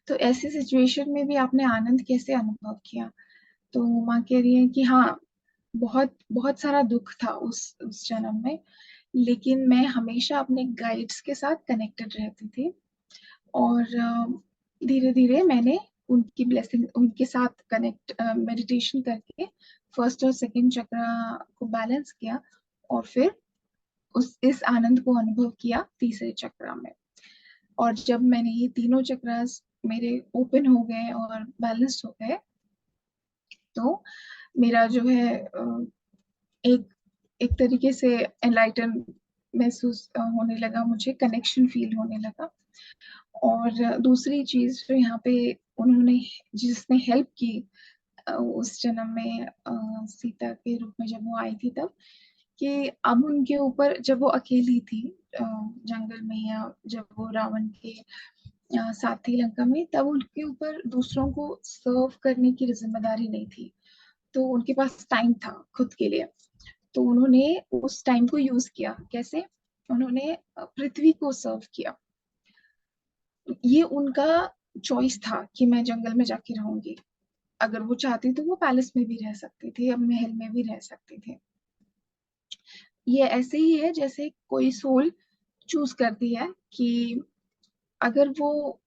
तो ऐसी सिचुएशन में भी आपने आनंद कैसे अनुभव किया। तो माँ कह रही है कि हाँ, बहुत बहुत सारा दुख था उस जन्म में, लेकिन मैं हमेशा अपने गाइड्स के साथ कनेक्टेड रहती थी, और धीरे धीरे मैंने उनकी ब्लेसिंग, उनके साथ कनेक्ट, मेडिटेशन करके फर्स्ट और सेकंड चक्रा को बैलेंस किया, और फिर इस आनंद को अनुभव किया तीसरे चक्रा में। और जब मैंने ये तीनों चक्रास मेरे ओपन हो गए और बैलेंस्ड हो गए, तो मेरा जो है एक एक तरीके से एनलाइटन महसूस होने लगा, मुझे कनेक्शन फील होने लगा। और दूसरी चीज जो यहाँ पे उन्होंने, जिसने हेल्प की उस जन्म में सीता के रूप में जब वो आई थी, तब कि अब उनके ऊपर, जब वो अकेली थी जंगल में, या जब वो रावण के साथ थी लंका में, तब उनके ऊपर दूसरों को सर्व करने की जिम्मेदारी नहीं थी। तो उनके पास टाइम था खुद के लिए, तो उन्होंने उस टाइम को यूज किया। कैसे? उन्होंने पृथ्वी को सर्व किया। ये उनका चॉइस था कि मैं जंगल में जाके रहूंगी। अगर वो चाहती तो वो पैलेस में भी रह सकती थी, अब महल में भी रह सकती थी। ये ऐसे ही है जैसे कोई सोल चूज करती है कि अगर वो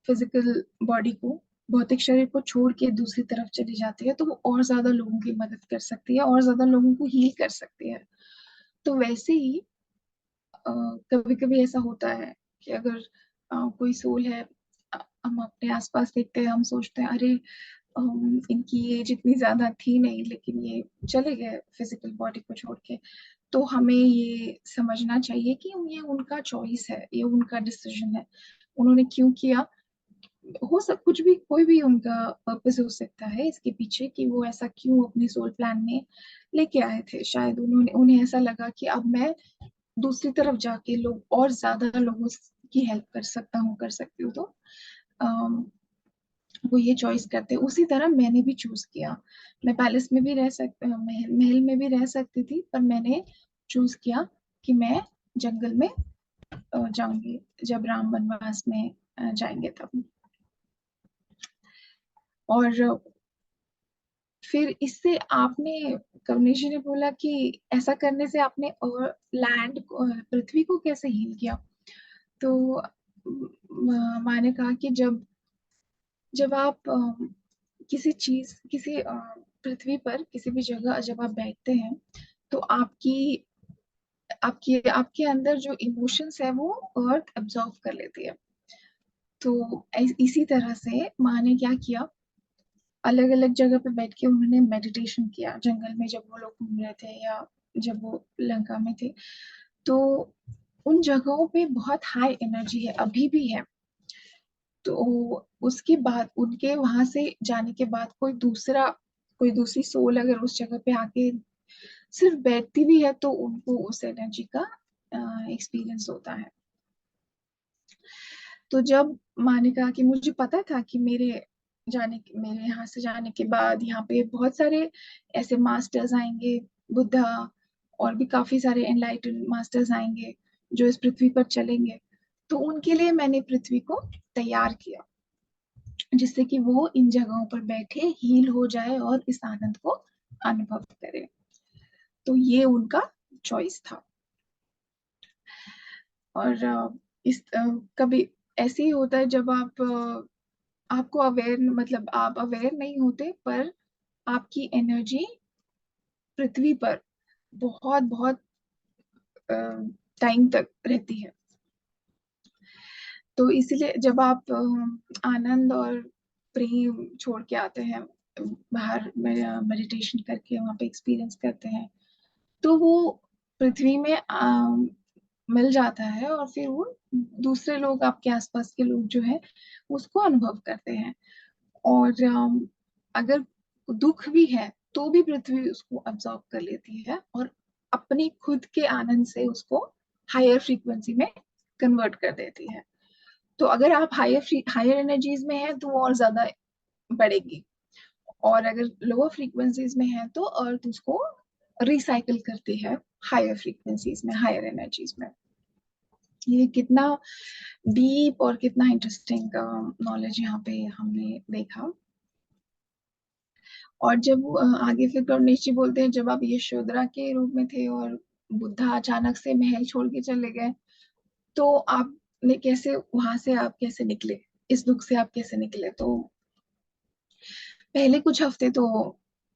फिजिकल बॉडी को, भौतिक शरीर को छोड़ के दूसरी तरफ चली जाती है, तो वो और ज्यादा लोगों की मदद कर सकती है, और ज्यादा लोगों को हील कर सकती है। तो वैसे ही कभी कभी ऐसा होता है कि अगर कोई सोल है, हम अपने आसपास देखते हैं, हम सोचते हैं अरे इनकी एज इतनी ज्यादा थी नहीं, लेकिन ये चले गए फिजिकल बॉडी को छोड़ के। तो हमें ये समझना चाहिए कि ये उनका चॉइस है, ये उनका डिसीजन है, उन्होंने क्यों किया। हो सब कुछ भी, कोई भी उनका पर्पस हो सकता है इसके पीछे, कि वो ऐसा क्यों अपने सोल प्लान में लेके आए थे। शायद उन्हें ऐसा लगा कि अब मैं दूसरी तरफ जाके लोग और ज्यादा लोगों की हेल्प कर सकती हूँ, तो वो ये चॉइस करते हैं। उसी तरह मैंने भी चूज किया। मैं पैलेस में भी महल में भी रह सकती थी, पर मैंने चूज किया कि मैं जंगल में जाऊंगी जब राम वनवास में जाएंगे तब। और फिर इससे आपने, कवनीश जी ने बोला कि ऐसा करने से आपने लैंड पृथ्वी को कैसे हील किया। तो माँ ने कहा कि जब जब आप किसी पृथ्वी पर किसी भी जगह जब आप बैठते हैं, तो आपकी आपकी आपके अंदर जो इमोशंस है वो अर्थ एब्जॉर्व कर लेती है। तो इसी तरह से माँ ने क्या किया, अलग अलग जगह पे बैठ के उन्होंने मेडिटेशन किया जंगल में जब वो लोग घूम रहे थे या जब वो लंका में थे। तो उन जगहों पे बहुत हाई एनर्जी है, अभी भी है। तो उसके बाद उनके वहां से जाने के बाद कोई दूसरी सोल अगर उस जगह पे आके सिर्फ बैठती भी है, तो उनको उस एनर्जी का एक्सपीरियंस होता है। तो जब माँ ने कहा कि मुझे पता था कि मेरे यहाँ से जाने के बाद यहाँ पे बहुत सारे ऐसे मास्टर्स आएंगे, बुद्धा और भी काफी सारे एनलाइटन मास्टर्स आएंगे जो इस पृथ्वी पर चलेंगे। तो उनके लिए मैंने पृथ्वी को तैयार किया, जिससे कि वो इन जगहों पर बैठे हील हो जाए और इस आनंद को अनुभव करे। तो ये उनका चॉइस था। और कभी ऐसे ही होता है जब आपको अवेयर, मतलब आप अवेयर नहीं होते, पर आपकी एनर्जी पृथ्वी पर बहुत बहुत टाइम तक रहती है। तो इसीलिए जब आप आनंद और प्रेम छोड़ के आते हैं बाहर, मेडिटेशन करके वहां पे एक्सपीरियंस करते हैं, तो वो पृथ्वी में मिल जाता है और फिर वो दूसरे लोग, आपके आसपास के लोग जो है उसको अनुभव करते हैं। और अगर दुख भी है तो भी पृथ्वी उसको अब्सॉर्ब कर लेती है और अपनी खुद के आनंद से उसको हायर फ्रीक्वेंसी में कन्वर्ट कर देती है। तो अगर आप हायर एनर्जीज में हैं तो वो और ज्यादा बढ़ेगी, और अगर लोअर फ्रीक्वेंसीज में है तो अर्थ उसको रिसाइकल करती है हायर फ्रीक्वेंसीज में, हायर एनर्जीज में। ये कितना डीप और कितना इंटरेस्टिंग नॉलेज यहाँ पे हमने देखा। और जब आगे फिर गणेश जी बोलते हैं, जब आप यशोधरा के रूप में थे और बुद्धा अचानक से महल छोड़ के चले गए, तो आपने कैसे वहां से आप कैसे निकले, इस दुख से आप कैसे निकले। तो पहले कुछ हफ्ते तो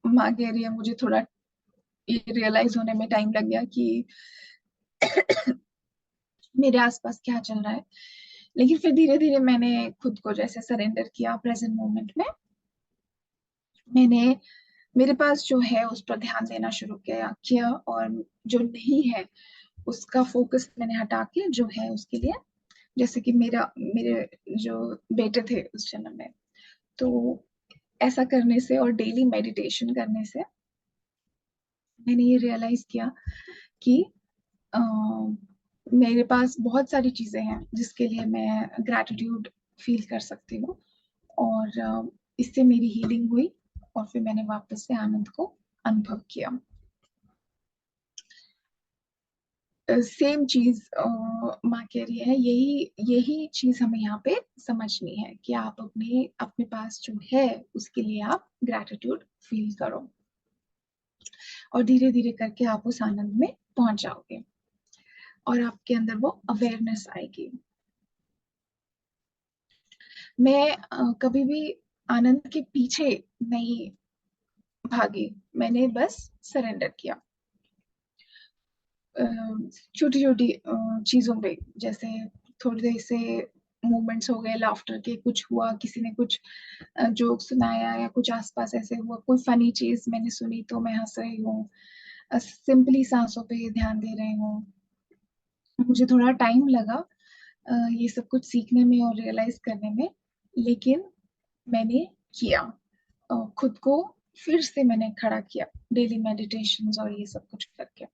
माँ कह रही है, मुझे थोड़ा ये रियलाइज होने में टाइम लग गया कि मेरे आसपास क्या चल रहा है। लेकिन फिर धीरे धीरे मैंने खुद को जैसे सरेंडर किया प्रेजेंट मोमेंट में। मैंने मेरे पास जो है उस पर ध्यान देना शुरू किया और जो नहीं है उसका फोकस मैंने हटा के जो है उसके लिए, जैसे कि मेरे जो बेटे थे उस जन्म में, तो ऐसा करने से और डेली मेडिटेशन करने से मैंने ये रियलाइज किया कि अ, मेरे पास बहुत सारी चीजें हैं जिसके लिए मैं ग्रैटिट्यूड फील कर सकती हूँ। और इससे मेरी हीलिंग हुई और फिर मैंने वापस से आनंद को अनुभव किया। सेम चीज माँ कह रही है, यही यही चीज हमें यहाँ पे समझनी है कि आप अपने अपने पास जो है उसके लिए आप ग्रैटिट्यूड फील करो और धीरे धीरे करके आप उस आनंद में पहुंच जाओगे और आपके अंदर वो अवेयरनेस आएगी। मैं कभी भी आनंद के पीछे नहीं भागी, मैंने बस सरेंडर किया छोटी छोटी चीजों पे। जैसे थोड़ी देर से मूवमेंट्स हो गए, लाफ्टर के, कुछ हुआ, किसी ने कुछ जोक सुनाया या कुछ आसपास ऐसे हुआ, कोई फनी चीज मैंने सुनी तो मैं हंस रही हूँ, सिंपली सांसों पे ध्यान दे रही हूँ। मुझे थोड़ा टाइम लगा ये सब कुछ सीखने में और रियलाइज करने में, लेकिन मैंने किया। खुद को फिर से मैंने खड़ा किया डेली मेडिटेशंस और ये सब कुछ करके,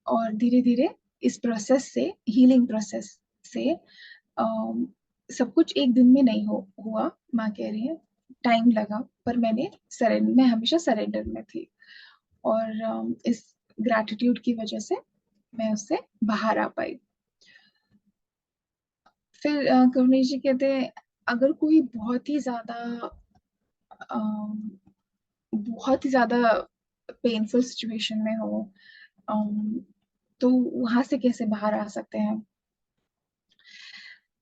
और धीरे धीरे इस प्रोसेस से, हीलिंग प्रोसेस से सब कुछ एक दिन में नहीं हुआ। माँ कह रही है टाइम लगा, पर मैं हमेशा सरेंडर में थी, और इस ग्रैटिट्यूड की वजह से मैं उससे बाहर आ पाई। फिर करुणेश जी कहते हैं अगर कोई बहुत ही ज्यादा पेनफुल सिचुएशन में हो, तो वहां से कैसे बाहर आ सकते हैं।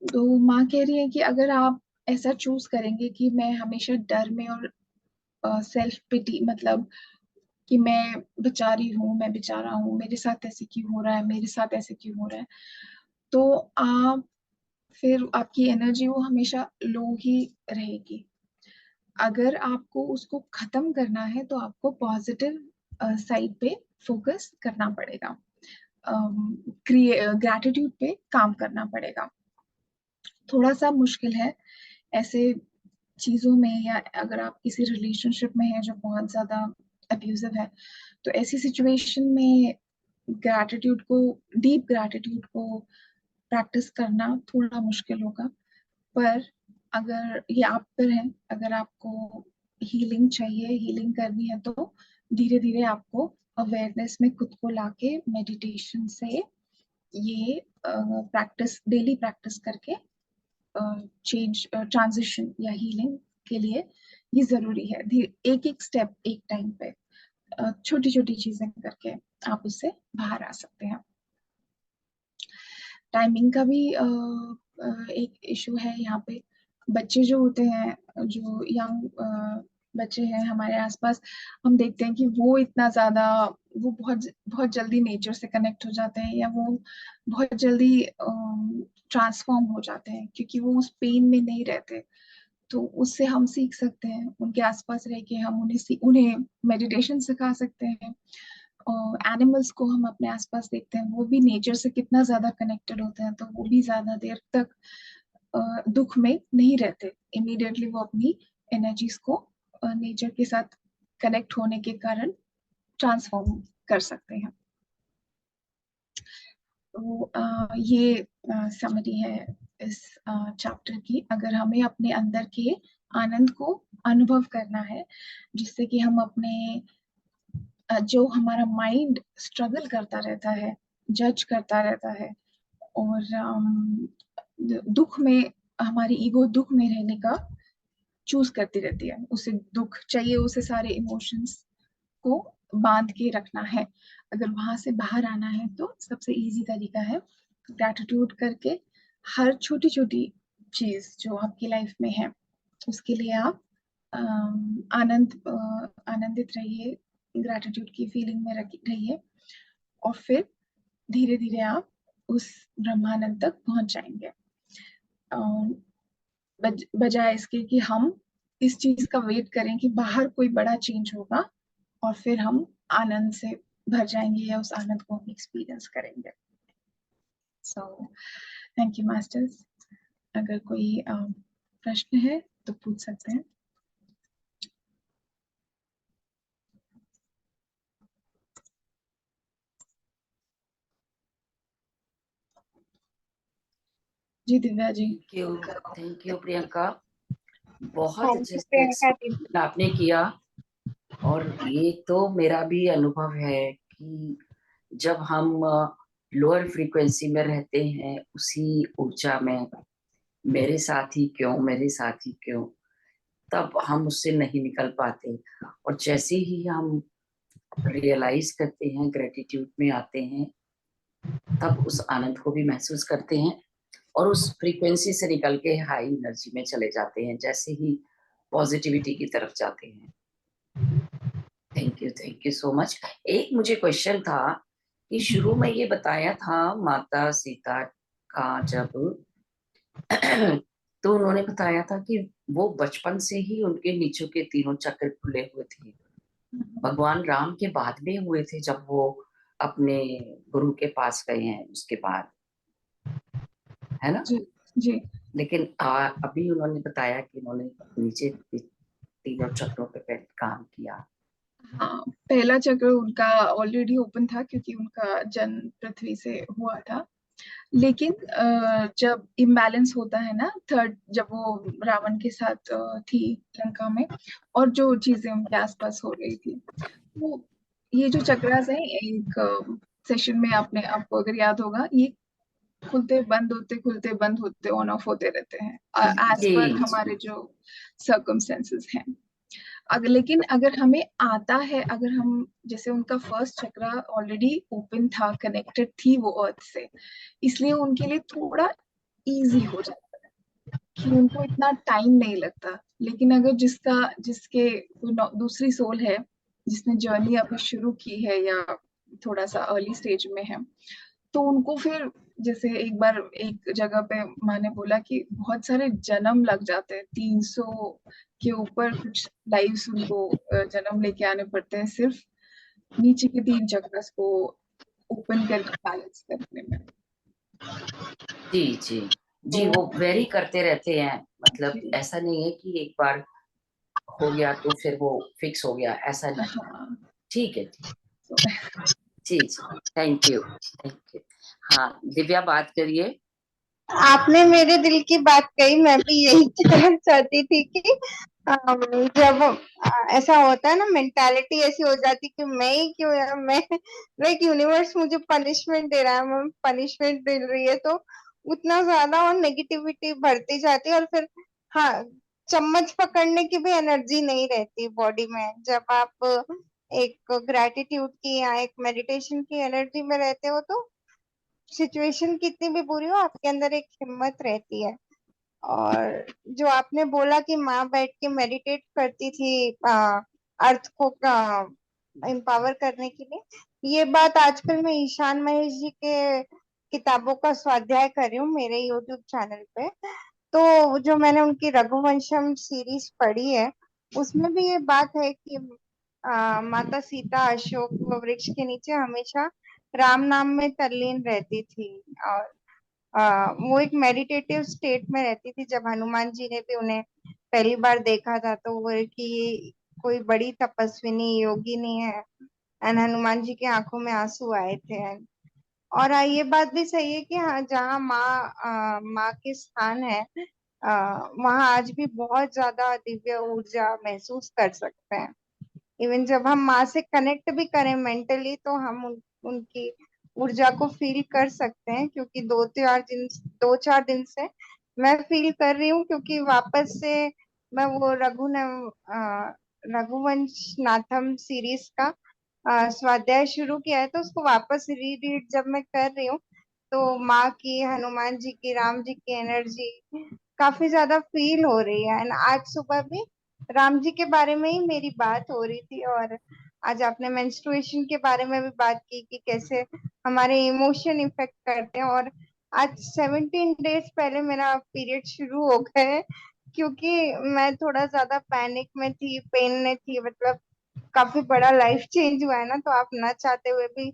तो माँ कह रही है कि अगर आप ऐसा चूज करेंगे कि मैं हमेशा डर में और सेल्फ पिटी, मतलब कि मैं बेचारी हूँ, मैं बेचारा हूँ, मेरे साथ ऐसे क्यों हो रहा है, मेरे साथ ऐसे क्यों हो रहा है, तो आप फिर आपकी एनर्जी वो हमेशा लो ही रहेगी। अगर आपको उसको खत्म करना है तो आपको पॉजिटिव साइड पे फोकस करना पड़ेगा, ग्रैटिट्यूड पे काम करना पड़ेगा। थोड़ा सा मुश्किल है ऐसे चीजों में, या अगर आप किसी रिलेशनशिप में हैं जो बहुत ज्यादा अब्यूजिव है, तो ऐसी सिचुएशन में ग्रैटिट्यूड को, डीप ग्रैटिट्यूड को प्रैक्टिस करना थोड़ा मुश्किल होगा। पर अगर ये आप पर है, अगर आपको हीलिंग चाहिए, हीलिंग करनी है, तो धीरे धीरे आपको अवेयरनेस में खुद को लाके मेडिटेशन से ये प्रैक्टिस, डेली प्रैक्टिस करके ट्रांजिशन या हीलिंग के लिए ये जरूरी है। एक एक स्टेप, एक टाइम पे, छोटी छोटी चीजें करके आप उससे बाहर आ सकते हैं। टाइमिंग का भी एक इशू है यहाँ पे। बच्चे जो होते हैं, जो यंग बच्चे हैं हमारे आसपास, हम देखते हैं कि वो इतना ज्यादा, वो बहुत बहुत जल्दी नेचर से कनेक्ट हो जाते हैं, या वो बहुत जल्दी ट्रांसफॉर्म हो जाते हैं, क्योंकि वो उस पेन में नहीं रहते। तो उससे हम सीख सकते हैं, उनके आसपास रह के हम उन्हें मेडिटेशन सिखा सकते हैं। एनिमल्स को हम अपने आसपास देखते हैं, वो भी नेचर से कितना ज्यादा कनेक्टेड होते हैं, तो वो भी ज्यादा देर तक दुख में नहीं रहते। इमीडिएटली वो अपनी एनर्जीज को नेचर के साथ कनेक्ट होने के कारण ट्रांसफॉर्म कर सकते हैं। तो ये समरी है इस चैप्टर की। अगर हमें अपने अंदर के आनंद को अनुभव करना है, जिससे कि हम अपने जो हमारा माइंड स्ट्रगल करता रहता है, जज करता रहता है, और दुख में, हमारी ईगो दुख में रहने का चूज करती रहती है, उसे दुख चाहिए, उसे सारे इमोशंस को बांध के रखना है। अगर वहां से बाहर आना है तो सबसे इजी तरीका है ग्रैटिट्यूड करके, हर छोटी छोटी चीज जो आपकी लाइफ में है उसके लिए आप आनंदित रहिए, ग्रैटिट्यूड की फीलिंग में रहिए, और फिर धीरे धीरे आप उस ब्रह्मानंद तक पहुंच जाएंगे। बजाय इसके कि हम इस चीज का वेट करें कि बाहर कोई बड़ा चेंज होगा और फिर हम आनंद से भर जाएंगे, या उस आनंद को हम एक्सपीरियंस करेंगे। So thank you masters. अगर कोई प्रश्न है तो पूछ सकते हैं। जी दिव्या जी। थैंक यू प्रियंका, बहुत थैंक अच्छे यू से प्रियंका दीदी। एक्सप्लेन आपने किया। और ये तो मेरा भी अनुभव है कि जब हम लोअर फ्रीक्वेंसी में रहते हैं, उसी ऊर्जा में, मेरे साथ ही क्यों, मेरे साथ ही क्यों, तब हम उससे नहीं निकल पाते। और जैसे ही हम रियलाइज करते हैं, ग्रेटिट्यूड में आते हैं, तब उस आनंद को भी महसूस करते हैं और उस फ्रीक्वेंसी से निकल के हाई एनर्जी में चले जाते हैं, जैसे ही पॉजिटिविटी की तरफ जाते हैं। Thank you so much. एक मुझे क्वेश्चन था कि शुरू में ये बताया था माता सीता का, जब तो उन्होंने बताया था कि वो बचपन से ही उनके नीचे के तीनों चक्र खुले हुए थे। भगवान राम के बाद में हुए थे, जब वो अपने गुरु के पास गए हैं उसके बाद, है ना? जी जी। लेकिन अभी उन्होंने बताया कि उन्होंने नीचे तीनों चक्रों पे काम किया। हाँ, पहला चक्र उनका ऑलरेडी ओपन था क्योंकि उनका जन्म पृथ्वी से हुआ था। लेकिन जब इम्बैलेंस होता है ना, थर्ड, जब वो रावण के साथ थी लंका में और जो चीजें उनके आसपास हो रही थी, वो ये जो चक्रास है, एक सेशन में आपने आपको अगर याद होगा, ये खुलते बंद होते ऑन ऑफ होते रहते हैं एज पर जी हमारे जो सर्कमस्टेंसेस हैं। लेकिन अगर हमें आता है, अगर हम जैसे उनका फर्स्ट चक्रा ऑलरेडी ओपन था, कनेक्टेड थी वो अर्थ से, इसलिए उनके लिए थोड़ा इजी हो जाता है कि उनको इतना टाइम नहीं लगता। लेकिन अगर जिसके कोई दूसरी सोल है जिसने जर्नी अभी शुरू की है या थोड़ा सा अर्ली स्टेज में है, तो उनको फिर जैसे एक बार एक जगह पे माँ ने बोला कि बहुत सारे जन्म लग जाते हैं, 300 के ऊपर कुछ लाइव्स उनको जन्म लेके आने पड़ते हैं सिर्फ नीचे के 3 चक्रास को ओपन करके बैलेंस करने में। जी जी जी, तो वो वेरी करते रहते हैं, मतलब जी, ऐसा नहीं है कि एक बार हो गया तो फिर वो फिक्स हो गया, ऐसा नहीं। हाँ, ठीक है, ठीक। तो जी जी, थैंक यू, थैंक यू। हाँ, दिव्या बात करिए। आपने मेरे दिल की बात कही, मैं भी यही कहना चाहती थी कि जब ऐसा होता है ना, मेंटालिटी ऐसी हो जाती कि मैं ही क्यों या मैं, लाइक यूनिवर्स मुझे पनिशमेंट दे रहा है, मैं पनिशमेंट दे रही है, तो उतना ज्यादा और नेगेटिविटी बढ़ती जाती है। और फिर हाँ, चम्मच पकड़ने की भी एनर्जी नहीं रहती बॉडी में। जब आप एक ग्रैटिट्यूड की या एक मेडिटेशन की एनर्जी में रहते हो, तो सिचुएशन कितनी भी बुरी हो, आपके अंदर एक हिम्मत रहती है। और जो आपने बोला कि माँ बैठ के मेडिटेट करती थी अर्थ को एम्पावर करने के लिए, ये बात आजकल मैं ईशान महेश जी के किताबों का स्वाध्याय कर रही हूँ मेरे यूट्यूब चैनल पे। तो जो मैंने उनकी रघुवंशम सीरीज पढ़ी है, उसमें भी ये बात है कि माता सीता अशोक वृक्ष के नीचे हमेशा राम नाम में तल्लीन रहती थी। और वो एक मेडिटेटिव स्टेट में रहती थी। जब हनुमान जी ने भी उन्हें पहली बार देखा था, तो वो कि ये कोई बड़ी तपस्विनी योगिनी है, एंड हनुमान जी की आंखों में आंसू आए थे। और ये बात भी सही है कि हाँ, जहाँ माँ के स्थान है, वहाँ आज भी बहुत ज्यादा दिव्य ऊर्जा महसूस कर सकते हैं। इवन जब हम माँ से कनेक्ट भी करें मेंटली, तो हम उनकी ऊर्जा को फील कर सकते हैं। क्योंकि 2-4 दिन से मैं फील कर रही हूँ, क्योंकि वापस से मैं वो रघुवंश नाथम सीरीज का स्वाध्याय शुरू किया है, तो उसको वापस रीरीड जब मैं कर रही हूँ, तो माँ की, हनुमान जी की, राम जी की एनर्जी काफी ज्यादा फील हो रही है। एंड आज सुबह भी राम जी के बारे में ही मेरी बात हो रही थी। और आज आपने मेंस्ट्रुएशन के बारे में भी बात की कि कैसे हमारे इमोशन इफेक्ट करते हैं। और आज 17 डेज पहले मेरा पीरियड शुरू हो गए, क्योंकि मैं थोड़ा ज्यादा पैनिक में थी, पेन में थी। मतलब काफी बड़ा लाइफ चेंज हुआ है ना, तो आप ना चाहते हुए भी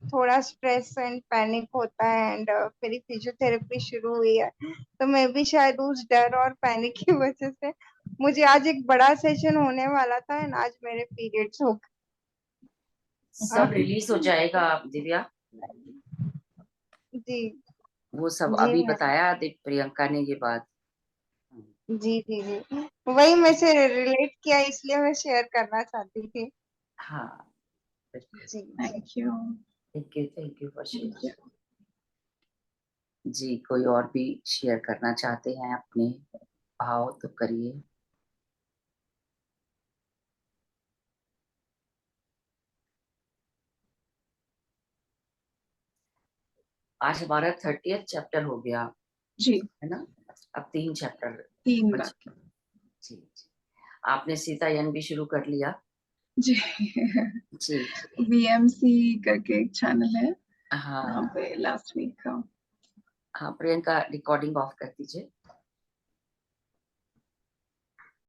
थोड़ा स्ट्रेस एंड पैनिक होता है। एंड मेरी फिजियोथेरेपी शुरू हुई है, तो मैं भी शायद उस डर और पैनिक की वजह से, मुझे आज एक बड़ा सेशन होने वाला था एंड आज मेरे पीरियड्स हो सब रिलीज हो जाएगा दिव्या, जी वो सब जी अभी मैम, बताया प्रियंका ने ये बात। जी जी जी, वही मैं से रिलेट किया, इसलिए मैं शेयर करना चाहती थी। हाँ, जी thank you. Thank you for share. जी, कोई और भी शेयर करना चाहते हैं अपने भाव तो करिए। आज हमारा 30th चैप्टर हो गया जी, है ना, अब 3 चैप्टर 3 बचे। बाकी। जी जी, आपने सीतायन भी शुरू कर लिया। जी, जी जी, VMC करके एक चैनल है, वहाँ हाँ पे लास्ट वीक का। हाँ, प्रियंका रिकॉर्डिंग ऑफ कर दीजिए।